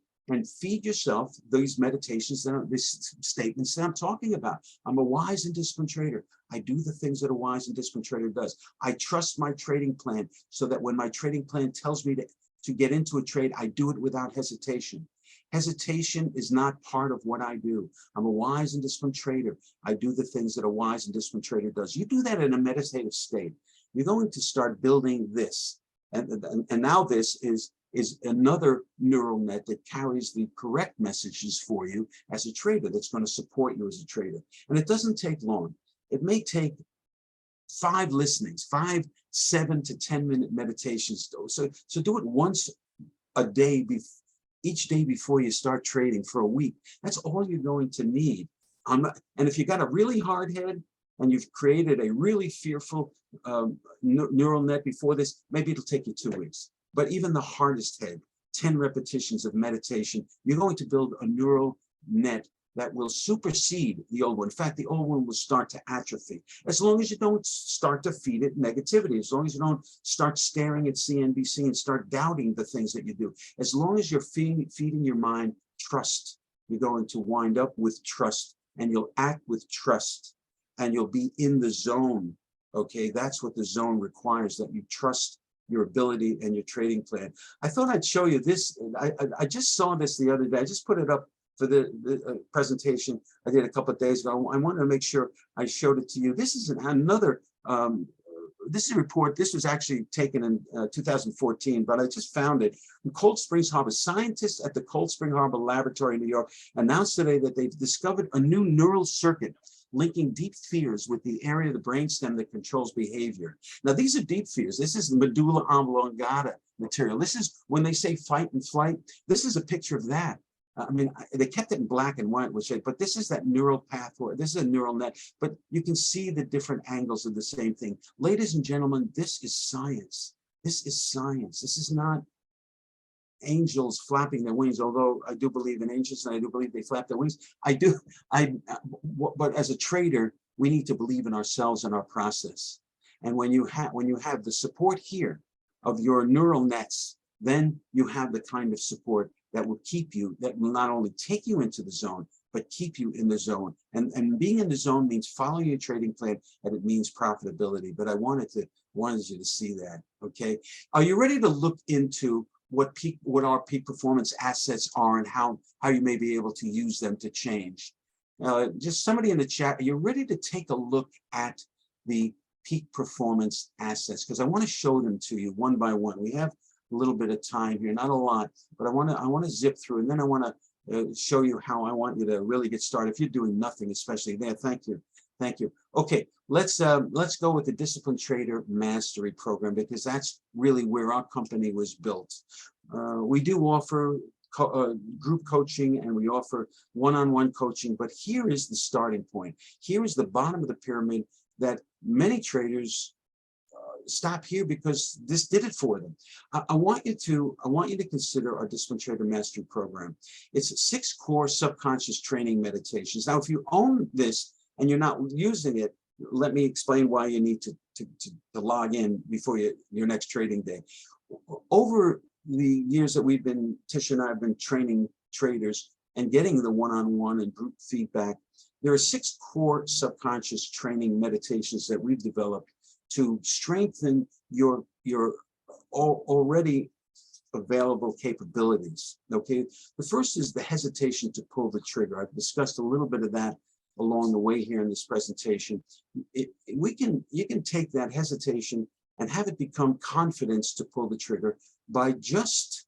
feed yourself these meditations, these statements that I'm talking about. I'm a wise and disciplined trader. I do the things that a wise and disciplined trader does. I trust my trading plan, so that when my trading plan tells me to get into a trade, I do it without hesitation. Hesitation is not part of what I do. I'm a wise and disciplined trader. I do the things that a wise and disciplined trader does. You do that in a meditative state, you're going to start building this. And now this is another neural net that carries the correct messages for you as a trader, that's going to support you as a trader. And it doesn't take long. It may take 5 listenings, 5 7 to 10 minute meditations. So do it once a day, each day before you start trading for a week. That's all you're going to need. And if you got a really hard head and you've created a really fearful neural net before this, maybe it'll take you 2 weeks. But even the hardest head, 10 repetitions of meditation, you're going to build a neural net that will supersede the old one. In fact, the old one will start to atrophy. As long as you don't start to feed it negativity, as long as you don't start staring at CNBC and start doubting the things that you do, as long as you're feeding your mind trust, you're going to wind up with trust, and you'll act with trust, and you'll be in the zone. Okay, that's what the zone requires, that you trust your ability and your trading plan. I thought I'd show you this. I just saw this the other day. I just put it up for the presentation I did a couple of days ago. I wanted to make sure I showed it to you. This is another, this is a report. This was actually taken in 2014, but I just found it. In Cold Springs Harbor, scientists at the Cold Spring Harbor Laboratory in New York announced today that they've discovered a new neural circuit linking deep fears with the area of the brainstem that controls behavior. Now, these are deep fears. This is the medulla oblongata material. This is when they say fight and flight. This is a picture of that. I mean, they kept it in black and white, but this is that neural pathway. This is a neural net, but you can see the different angles of the same thing. Ladies and gentlemen, this is science. This is science. This is not angels flapping their wings, although I do believe in angels and I do believe they flap their wings. But as a trader, we need to believe in ourselves and our process. And when you have the support here of your neural nets, then you have the kind of support that will keep you, that will not only take you into the zone, but keep you in the zone. And being in the zone means following your trading plan, and it means profitability. But I wanted you to see that. Okay, are you ready to look into what our peak performance assets are and how you may be able to use them to change? Just somebody in the chat, are you ready to take a look at the peak performance assets? Because I want to show them to you one by one. We have a little bit of time here, not a lot, but I want to zip through, and then I want to show you how I want you to really get started. If you're doing nothing, especially there, thank you. Thank you. Okay, let's go with the Disciplined Trader Mastery Program, because that's really where our company was built. We do offer group coaching, and we offer one-on-one coaching, but here is the starting point. Here is the bottom of the pyramid that many traders stop here because this did it for them. I want you to consider our Disciplined Trader Mastery Program. It's 6 core subconscious training meditations. Now, if you own this and you're not using it, let me explain why you need to log in before your next trading day. Over the years that Tish and I have been training traders and getting the one-on-one and group feedback, there are 6 core subconscious training meditations that we've developed to strengthen your already available capabilities. Okay, the first is the hesitation to pull the trigger. I've discussed a little bit of that along the way here in this presentation. You can take that hesitation and have it become confidence to pull the trigger by just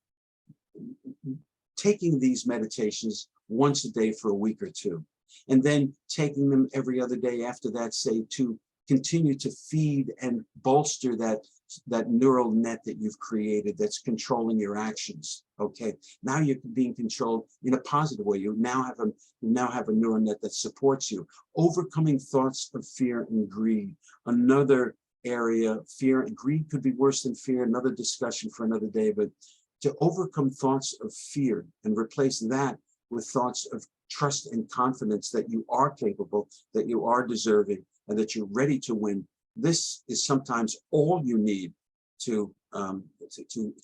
taking these meditations once a day for a week or two, and then taking them every other day after that, say, to continue to feed and bolster that neural net that you've created that's controlling your actions. Okay, now you're being controlled in a positive way. You now have a neural net that supports you. Overcoming thoughts of fear and greed. Another area, fear and greed could be worse than fear. Another discussion for another day. But to overcome thoughts of fear and replace that with thoughts of trust and confidence that you are capable, that you are deserving, and that you're ready to win. This is sometimes all you need to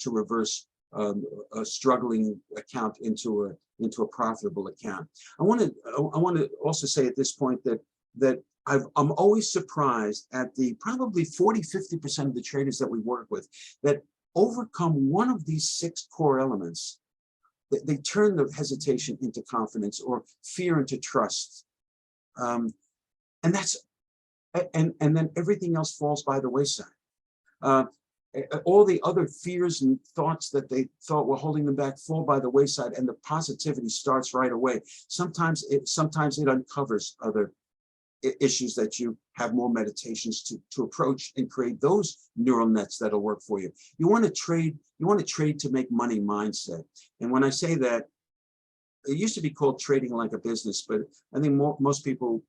reverse a struggling account into a profitable account. I want to also say at this point that I'm always surprised at the probably 40–50% of the traders that we work with that overcome one of these 6 core elements. They turn the hesitation into confidence, or fear into trust, and then everything else falls by the wayside. All the other fears and thoughts that they thought were holding them back fall by the wayside, and the positivity starts right away. Sometimes it uncovers other issues that you have more meditations to approach and create those neural nets that'll work for you. You want to trade to make money mindset. And when I say that, it used to be called trading like a business, but I think most people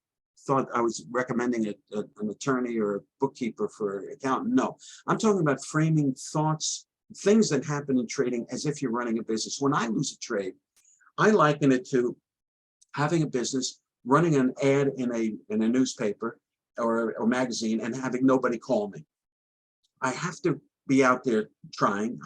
thought I was recommending an attorney or a bookkeeper for an accountant. No, I'm talking about framing thoughts, things that happen in trading as if you're running a business. When I lose a trade, I liken it to having a business, running an ad in a newspaper or magazine, and having nobody call me. I have to be out there trying.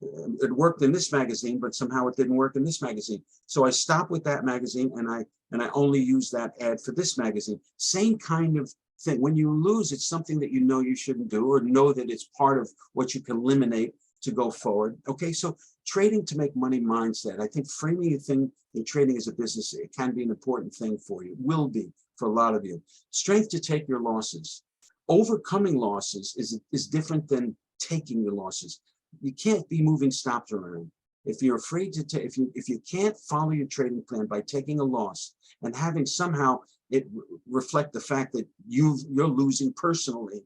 It worked in this magazine, but somehow it didn't work in this magazine. So I stop with that magazine, and I only use that ad for this magazine. Same kind of thing. When you lose, it's something that you know you shouldn't do, or know that it's part of what you can eliminate to go forward. Okay, so trading to make money mindset. I think framing a thing in trading as a business, it can be an important thing for you. Will be for a lot of you. Strength to take your losses. Overcoming losses is different than taking your losses. You can't be moving stops around. If you're afraid to take, if you can't follow your trading plan by taking a loss and having somehow it reflect the fact that you're losing personally,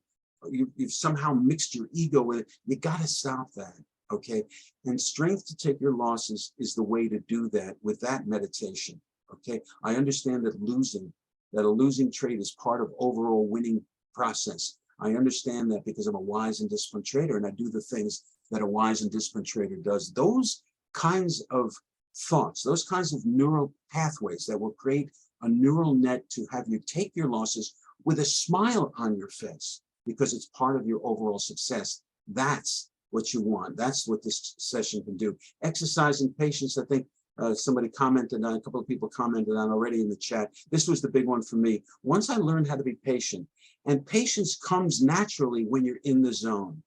you've somehow mixed your ego with it, you got to stop that. Okay, and strength to take your losses is the way to do that with that meditation. Okay, I understand that a losing trade is part of overall winning process. I understand that because I'm a wise and disciplined trader, and I do the things that a wise and disciplined trader does. Those kinds of thoughts, those kinds of neural pathways that will create a neural net to have you take your losses with a smile on your face because it's part of your overall success. That's what you want. That's what this session can do. Exercising patience, I think somebody commented on, a couple of people commented on already in the chat. This was the big one for me. Once I learned how to be patient, and patience comes naturally when you're in the zone.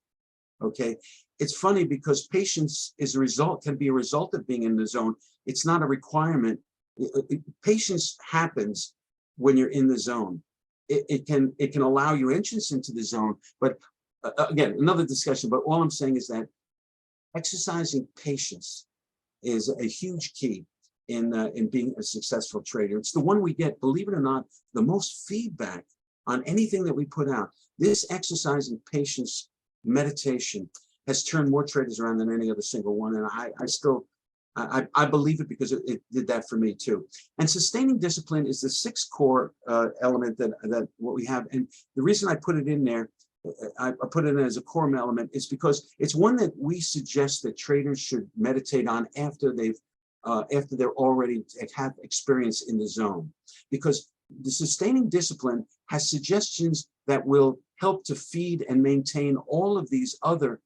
Okay, it's funny because patience can be a result of being in the zone. It's not a requirement. Patience happens when you're in the zone. It can allow you entrance into the zone, but again, another discussion. But all I'm saying is that exercising patience is a huge key. in being a successful trader. It's the one we get, believe it or not, the most feedback on anything that we put out. This exercise in patience meditation has turned more traders around than any other single one. And I believe it because it did that for me too. And sustaining discipline is the sixth core element that what we have. And the reason I put it in there, I put it in as a core element, is because it's one that we suggest that traders should meditate on after they're already have experience in the zone. Because the sustaining discipline has suggestions that will help to feed and maintain all of these other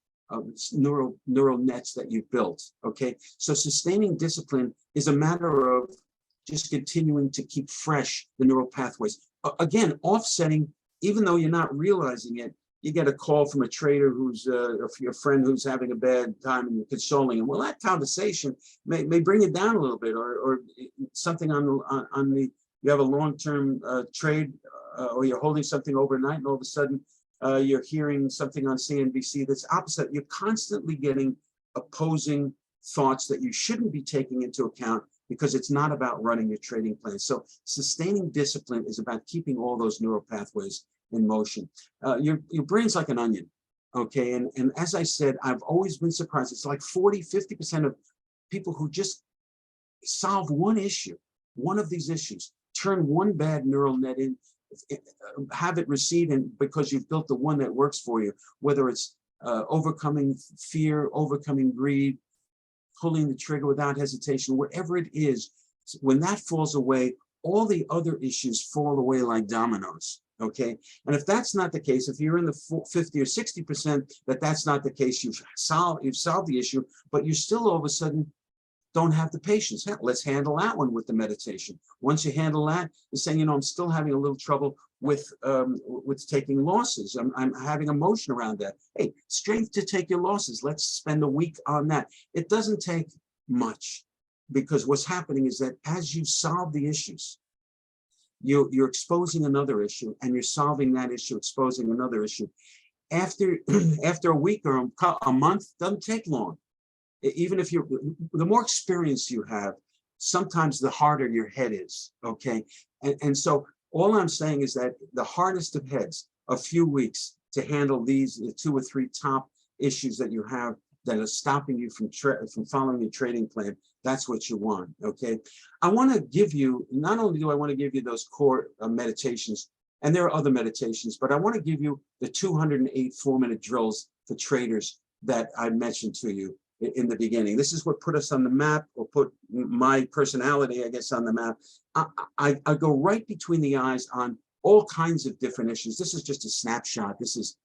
neural nets that you've built. Okay, so sustaining discipline is a matter of just continuing to keep fresh the neural pathways. Again, offsetting, even though you're not realizing it. You get a call from a trader who's your friend who's having a bad time, and you're consoling him. Well, that conversation may bring it down a little bit, or something on the you have a long-term trade, or you're holding something overnight, and all of a sudden you're hearing something on CNBC that's opposite. You're constantly getting opposing thoughts that you shouldn't be taking into account because it's not about running your trading plan. So sustaining discipline is about keeping all those neural pathways in motion. Your brain's like an onion, okay? And as I said, I've always been surprised. It's like 40–50% of people who just solve one issue, one of these issues, turn one bad neural net in, have it recede, and because you've built the one that works for you, whether it's overcoming fear, overcoming greed, pulling the trigger without hesitation, whatever it is, when that falls away, all the other issues fall away like dominoes. Okay, and if that's not the case, if you're in the 50 or 60% that's not the case, you've solved the issue, but you still all of a sudden don't have the patience. Let's handle that one with the meditation. Once you handle that, you're saying, I'm still having a little trouble with taking losses. I'm having emotion around that. Hey, strength to take your losses. Let's spend a week on that. It doesn't take much, because what's happening is that as you solve the issues, you're exposing another issue, and you're solving that issue, exposing another issue. After a week or a month, doesn't take long. Even if the more experience you have, sometimes the harder your head is, okay? And so all I'm saying is that the hardest of heads, a few weeks to handle these 2 or 3 top issues that you have that are stopping you from following your trading plan, that's what you want, okay? I want to give you, not only do I want to give you those core meditations, and there are other meditations, but I want to give you the 208 4-minute drills for traders that I mentioned to you in the beginning. This is what put us on the map, or put my personality, I guess, on the map. I go right between the eyes on all kinds of different issues. This is just a snapshot. This is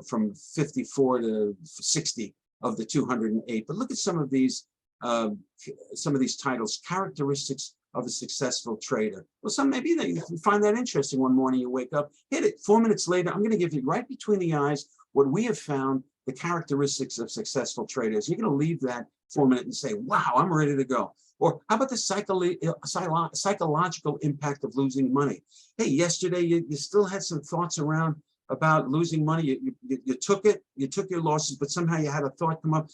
from 54 to 60 of the 208. But look at some of these titles: characteristics of a successful trader. Well, maybe that you find that interesting. One morning you wake up, hit it. 4 minutes later, I'm going to give you right between the eyes what we have found, the characteristics of successful traders. You're going to leave that 4 minutes and say, wow, I'm ready to go. Or how about the psychological impact of losing money? Hey, yesterday you still had some thoughts around about losing money. You took it, you took your losses, but somehow you had a thought come up.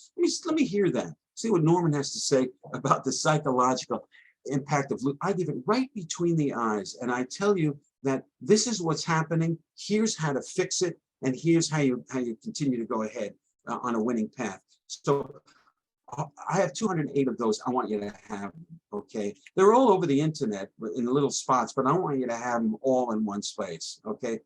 Let me hear that. See what Norman has to say about the psychological impact of losing. I give it right between the eyes, and I tell you that this is what's happening. Here's how to fix it, and here's how you continue to go ahead on a winning path. So I have 208 of those. I want you to have them, okay? They're all over the internet in little spots, but I want you to have them all in one space, okay?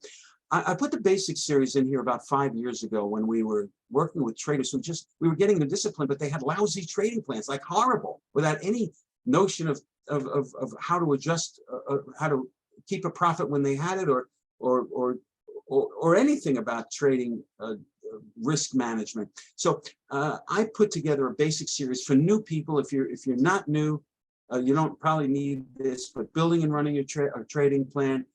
I put the basic series in here about 5 years ago when we were working with traders who we were getting the discipline, but they had lousy trading plans, like horrible, without any notion of how to adjust, how to keep a profit when they had it, or anything about trading risk management. So I put together a basic series for new people. If you're not new, you don't probably need this, but building and running a trading plan,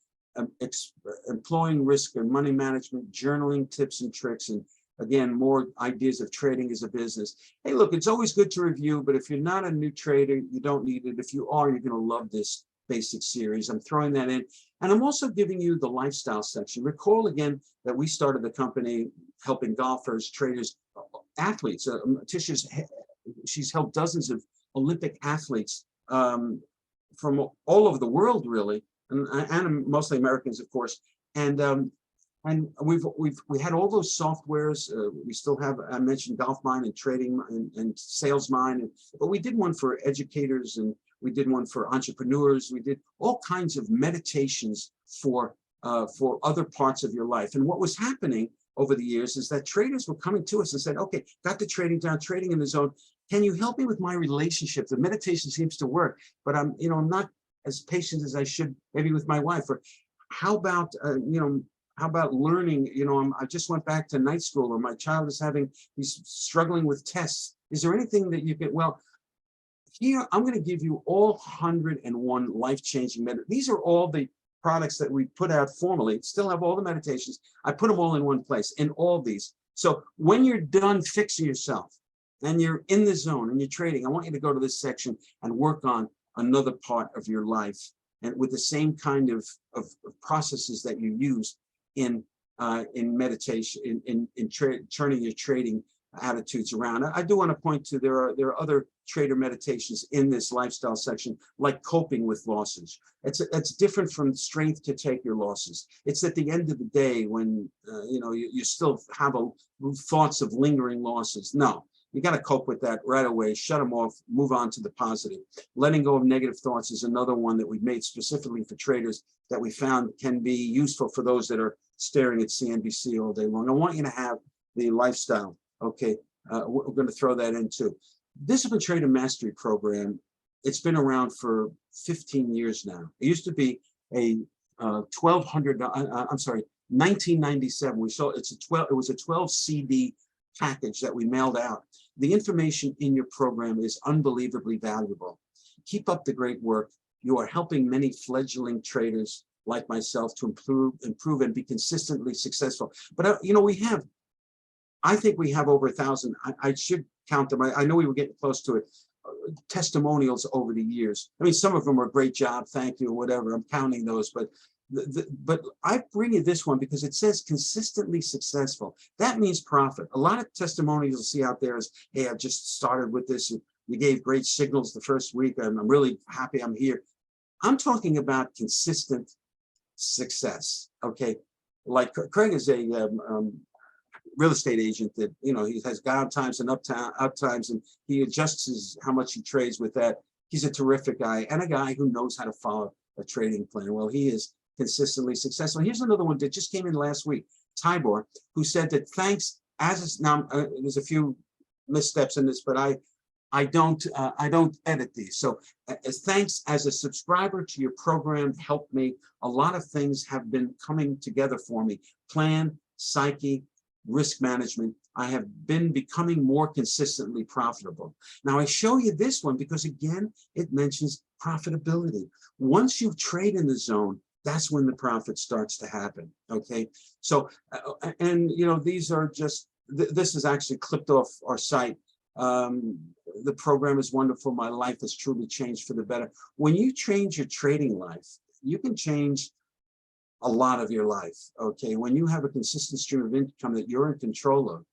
employing risk and money management, journaling tips and tricks, and again, more ideas of trading as a business. Hey, look, it's always good to review, but if you're not a new trader, you don't need it. If you are, you're going to love this basic series. I'm throwing that in. And I'm also giving you the lifestyle section. Recall again that we started the company helping golfers, traders, athletes. Tisha's, she's helped dozens of Olympic athletes from all over the world, really, and mostly Americans, of course. And we had all those softwares. We still have, I mentioned Golf Mind and Trading and Sales Mind, but we did one for educators and we did one for entrepreneurs. We did all kinds of meditations for other parts of your life. And what was happening over the years is that traders were coming to us and said, okay, got the trading down, trading in the zone. Can you help me with my relationship? The meditation seems to work, but I'm not as patient as I should, maybe with my wife. Or how about, how about learning? I just went back to night school, or my child is he's struggling with tests. Is there anything that you can, well, here, I'm going to give you all 101 life-changing These are all the products that we put out formally, still have all the meditations. I put them all in one place, in all these. So when you're done fixing yourself and you're in the zone and you're trading, I want you to go to this section and work on another part of your life, and with the same kind of processes that you use in meditation, in turning your trading attitudes around. I do want to point to there are other trader meditations in this lifestyle section, like coping with losses. It's different from strength to take your losses. It's at the end of the day when you still have thoughts of lingering losses. No, you got to cope with that right away. Shut them off. Move on to the positive. Letting go of negative thoughts is another one that we've made specifically for traders that we found can be useful for those that are staring at CNBC all day long. I want you to have the lifestyle. Okay, we're going to throw that in too. Discipline Trader Mastery Program, it's been around for 15 years now. It used to be a 1997. We saw it was a 12 CD package that we mailed out. The information in your program is unbelievably valuable. Keep up the great work. You are helping many fledgling traders like myself to improve and be consistently successful. But I think we have over 1,000. I should count them. I know we were getting close to it. Testimonials over the years. I mean, some of them are great job, thank you, or whatever. I'm counting those, but I bring you this one because it says consistently successful. That means profit. A lot of testimonials you'll see out there is, hey, I just started with this. And you gave great signals the first week, and I'm really happy I'm here. I'm talking about consistent success. Okay, like Craig is a real estate agent that he has down times and up times, and he adjusts how much he trades with that. He's a terrific guy and a guy who knows how to follow a trading plan. Well, he is consistently successful. Here's another one that just came in last week, Tybor, who said that thanks now there's a few missteps in this, but I don't edit these. So thanks as a subscriber to your program helped me. A lot of things have been coming together for me. Plan, psyche, risk management. I have been becoming more consistently profitable. Now I show you this one because again, it mentions profitability. Once you trade in the zone, that's when the profit starts to happen. Okay. So, and these are just, this is actually clipped off our site. The program is wonderful. My life has truly changed for the better. When you change your trading life, you can change a lot of your life. Okay, when you have a consistent stream of income that you're in control of,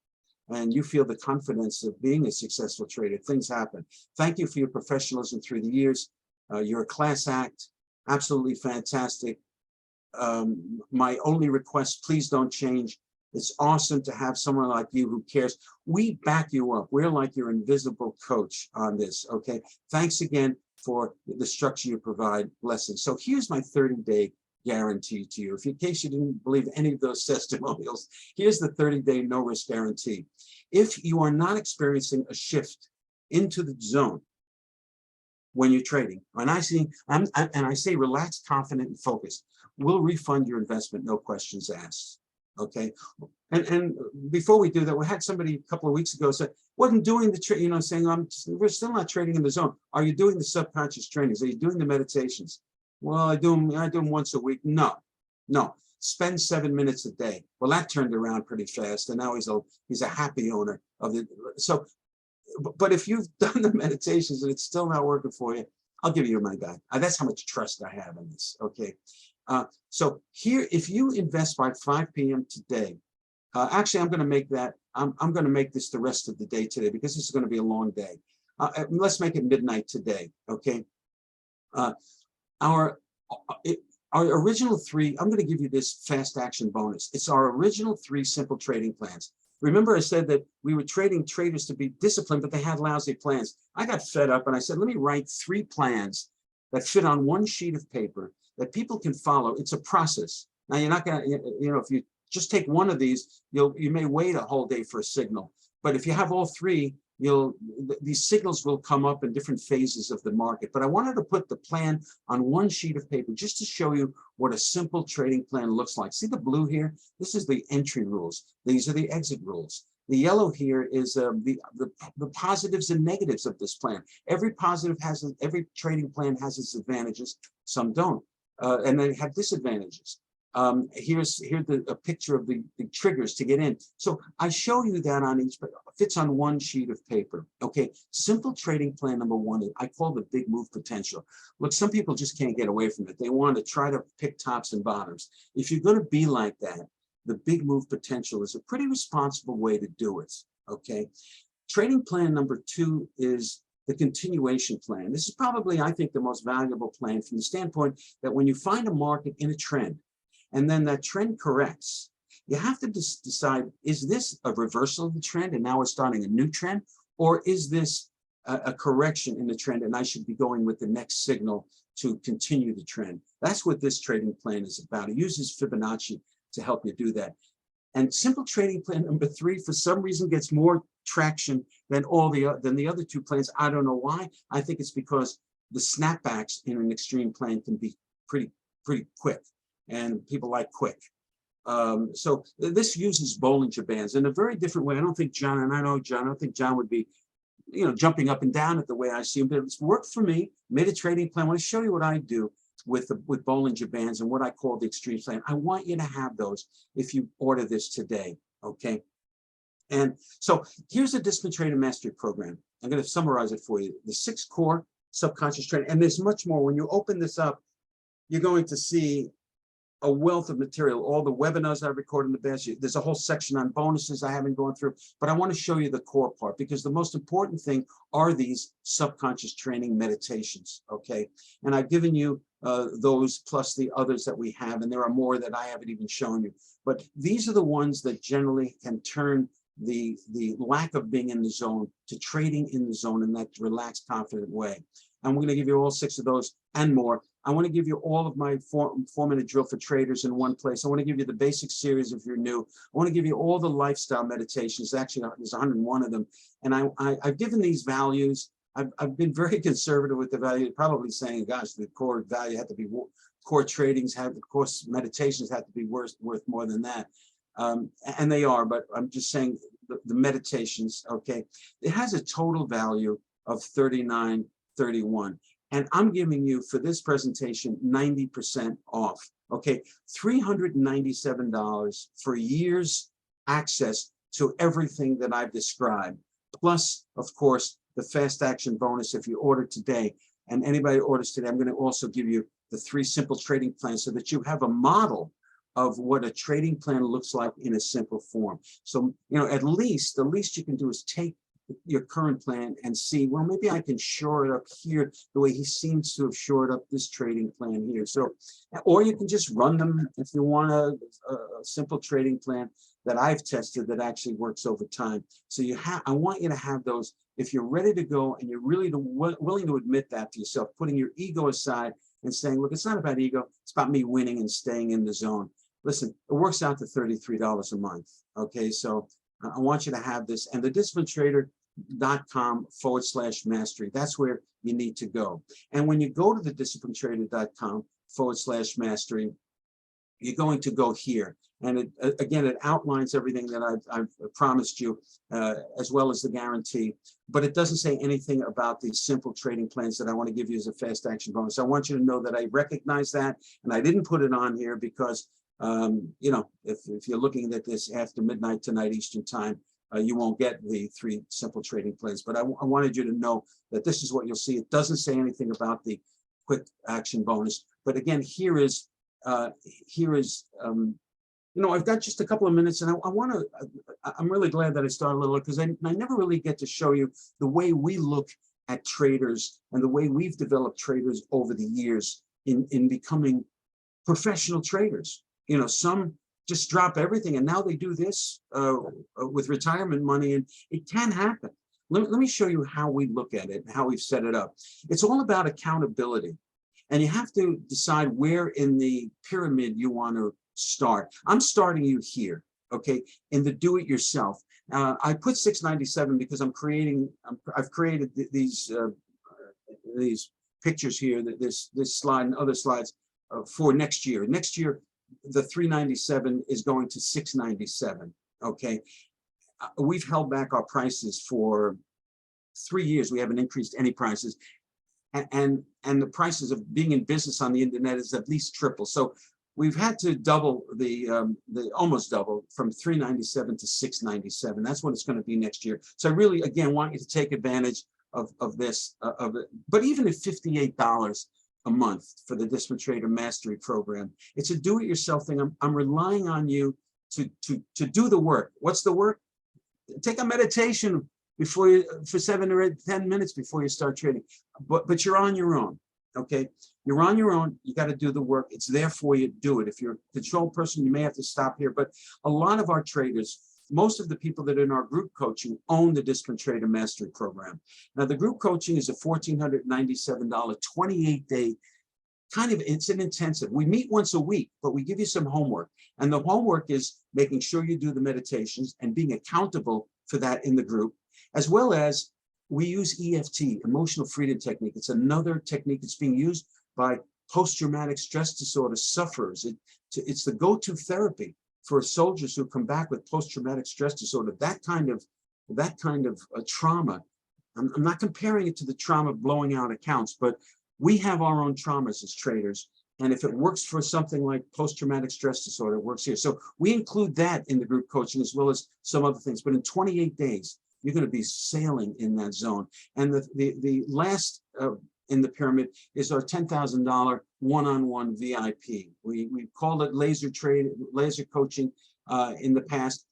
and you feel the confidence of being a successful trader, things happen. Thank you for your professionalism through the years. You're a class act, absolutely fantastic. My only request, please don't change. It's awesome to have someone like you who cares. We back you up. We're like your invisible coach on this, okay? Thanks again for the structure you provide. Blessings. So here's my 30-day guarantee to you. If in case you didn't believe any of those testimonials, here's the 30-day no risk guarantee. If you are not experiencing a shift into the zone when you're trading, and I say relaxed, confident, and focused, we'll refund your investment, no questions asked. Okay, and before we do that, we had somebody a couple of weeks ago say, wasn't doing the trade, saying we're still not trading in the zone. Are you doing the subconscious trainings? Are you doing the meditations? Well, I do them once a week. No. Spend 7 minutes a day. Well, that turned around pretty fast, and now he's a happy owner of it. So, but if you've done the meditations and it's still not working for you, I'll give you my guide. That's how much trust I have in this. Okay. So here, if you invest by 5 p.m. today, actually, I'm going to make that. I'm going to make this the rest of the day today because this is going to be a long day. Let's make it midnight today. Okay. Uh, our our original three, I'm going to give you this fast action bonus. It's our original three simple trading plans. Remember I said that we were trading traders to be disciplined, but they had lousy plans. I got fed up and I said, let me write 3 plans that fit on one sheet of paper that people can follow. It's a process. Now you're not going to, if you just take one of these, you may wait a whole day for a signal. But if you have all 3, these signals will come up in different phases of the market. But I wanted to put the plan on one sheet of paper just to show you what a simple trading plan looks like. See the blue here? This is the entry rules. These are the exit rules. The yellow here is the positives and negatives of this plan. Every trading plan has its advantages. Some don't, and they have disadvantages. Here's a picture of the triggers to get in. So I show you that on each, fits on one sheet of paper. Okay, simple trading plan number 1, I call the big move potential. Look, some people just can't get away from it. They want to try to pick tops and bottoms. If you're going to be like that, the big move potential is a pretty responsible way to do it. Okay, trading plan number 2 is the continuation plan. This is probably, I think, the most valuable plan from the standpoint that when you find a market in a trend, and then that trend corrects, you have to decide, is this a reversal of the trend and now we're starting a new trend? Or is this a correction in the trend and I should be going with the next signal to continue the trend? That's what this trading plan is about. It uses Fibonacci to help you do that. And simple trading plan number 3, for some reason, gets more traction than the other 2 plans. I don't know why. I think it's because the snapbacks in an extreme plan can be pretty quick. And people like quick. So this uses Bollinger Bands in a very different way. I don't think John, and I know John, I don't think John would be, jumping up and down at the way I see him, but it's worked for me, made a trading plan. I want to show you what I do with Bollinger Bands and what I call the extreme plan. I want you to have those if you order this today, okay? And so here's the Disciplined Trading Mastery Program. I'm going to summarize it for you. The 6 core subconscious training, and there's much more. When you open this up, you're going to see a wealth of material, all the webinars I record in the past. There's a whole section on bonuses I haven't gone through, but I want to show you the core part because the most important thing are these subconscious training meditations, okay? And I've given you those plus the others that we have, and there are more that I haven't even shown you. But these are the ones that generally can turn the lack of being in the zone to trading in the zone in that relaxed, confident way. And we're going to give you all 6 of those and more. I want to give you all of my 4-minute drill for traders in one place. I want to give you the basic series if you're new. I want to give you all the lifestyle meditations. Actually, there's 101 of them. And I've given these values. I've been very conservative with the value, probably saying, gosh, the core value had to be, core tradings had, of course, meditations had to be worth more than that. And they are, but I'm just saying the meditations, okay, it has a total value of $39.31. And I'm giving you, for this presentation, 90% off, okay? $397 for years access to everything that I've described. Plus, of course, the fast action bonus if you order today. And anybody who orders today, I'm going to also give you the 3 simple trading plans so that you have a model of what a trading plan looks like in a simple form. So, at least, the least you can do is take your current plan and see, well, maybe I can shore it up here the way he seems to have shored up this trading plan here. So, or you can just run them if you want a simple trading plan that I've tested that actually works over time. So I want you to have those if you're ready to go and you're really willing to admit that to yourself, putting your ego aside and saying, look, it's not about ego, it's about me winning and staying in the zone. Listen, it works out to $33 a month. Okay, so I want you to have this, and the disciplinedtrader.com/mastery. That's where you need to go. And when you go to the disciplinedtrader.com/mastery, you're going to go here. And again, it outlines everything that I've promised you, as well as the guarantee. But it doesn't say anything about the simple trading plans that I want to give you as a fast action bonus. I want you to know that I recognize that, and I didn't put it on here because if you're looking at this after midnight tonight Eastern time, you won't get the 3 simple trading plans. But I wanted you to know that this is what you'll see. It doesn't say anything about the quick action bonus. But again, here is I've got just a couple of minutes, and I'm really glad that I started a little because I never really get to show you the way we look at traders and the way we've developed traders over the years in becoming professional traders. You know, some just drop everything and now they do this with retirement money, and it can happen. Let me show you how we look at it and how we've set it up. It's all about accountability. And you have to decide where in the pyramid you want to start. I'm starting you here, okay, in the do-it-yourself. I put 697 because I've created these pictures here, this slide and other slides for next year. Next year, the 397 is going to 697, okay? We've held back our prices for 3 years. We haven't increased any prices. And the prices of being in business on the internet is at least triple. So we've had to double the almost double from 397 to 697. That's what it's going to be next year. So I really, again, want you to take advantage of this. But even at $58 a month for the Disciplined Trader Mastery Program, it's a do-it-yourself thing. I'm relying on you to do the work. What's the work? Take a meditation before you, for 7 or 10 minutes before you start trading. But you're on your own, okay? You're on your own. You got to do the work. It's there for you. Do it. If you're a control person, you may have to stop here. But a lot of our traders, most of the people that are in our group coaching own the Disciplined Trader Mastery Program. Now, the group coaching is a $1,497, 28-day kind of, it's an intensive. We meet once a week, but we give you some homework. And the homework is making sure you do the meditations and being accountable for that in the group, as well as we use EFT, Emotional Freedom Technique. It's another technique that's being used by post-traumatic stress disorder sufferers. It's the go-to therapy for soldiers who come back with post-traumatic stress disorder. That kind of trauma. I'm not comparing it to the trauma of blowing out accounts, but we have our own traumas as traders. And if it works for something like post-traumatic stress disorder, it works here. So we include that in the group coaching as well as some other things. But in 28 days, you're going to be sailing in that zone. And the last in the pyramid is our $10,000 one-on-one VIP. We called it laser coaching in the past.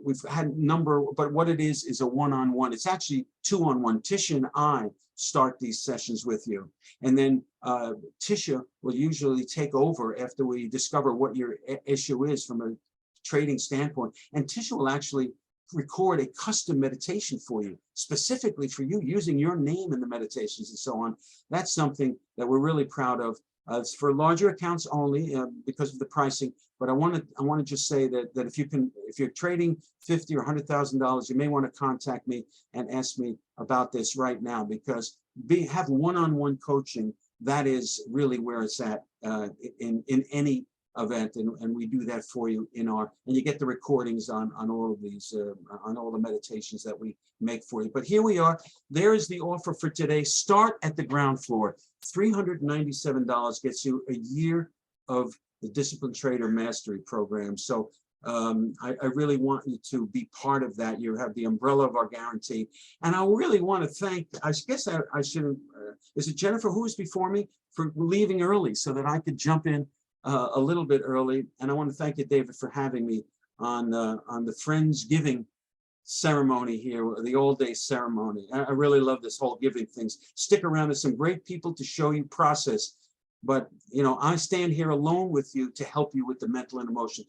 We've had a number, but what it is a one-on-one. It's actually two-on-one. Tisha and I start these sessions with you. And then Tisha will usually take over after we discover what your issue is from a trading standpoint. And Tisha will actually record a custom meditation for you, specifically for you, using your name in the meditations and so on. That's something that we're really proud of. It's for larger accounts only because of the pricing. But I want to just say that if you're trading $50,000 or $100,000, you may want to contact me and ask me about this right now, because have one-on-one coaching. That is really where it's at in any event, and we do that for you and you get the recordings on all of these on all the meditations that we make for you. But here we are. There is the offer for today. Start at the ground floor. $397 gets you a year of the Disciplined Trader Mastery Program. So I really want you to be part of that. You have the umbrella of our guarantee. And I really want to thank, I guess I should, is it Jennifer who was before me, for leaving early so that I could jump in a little bit early. And I want to thank you, David, for having me on the Friendsgiving ceremony here, the all-day ceremony. I really love this whole giving things. Stick around. There's some great people to show you process. But, you know, I stand here alone with you to help you with the mental and emotional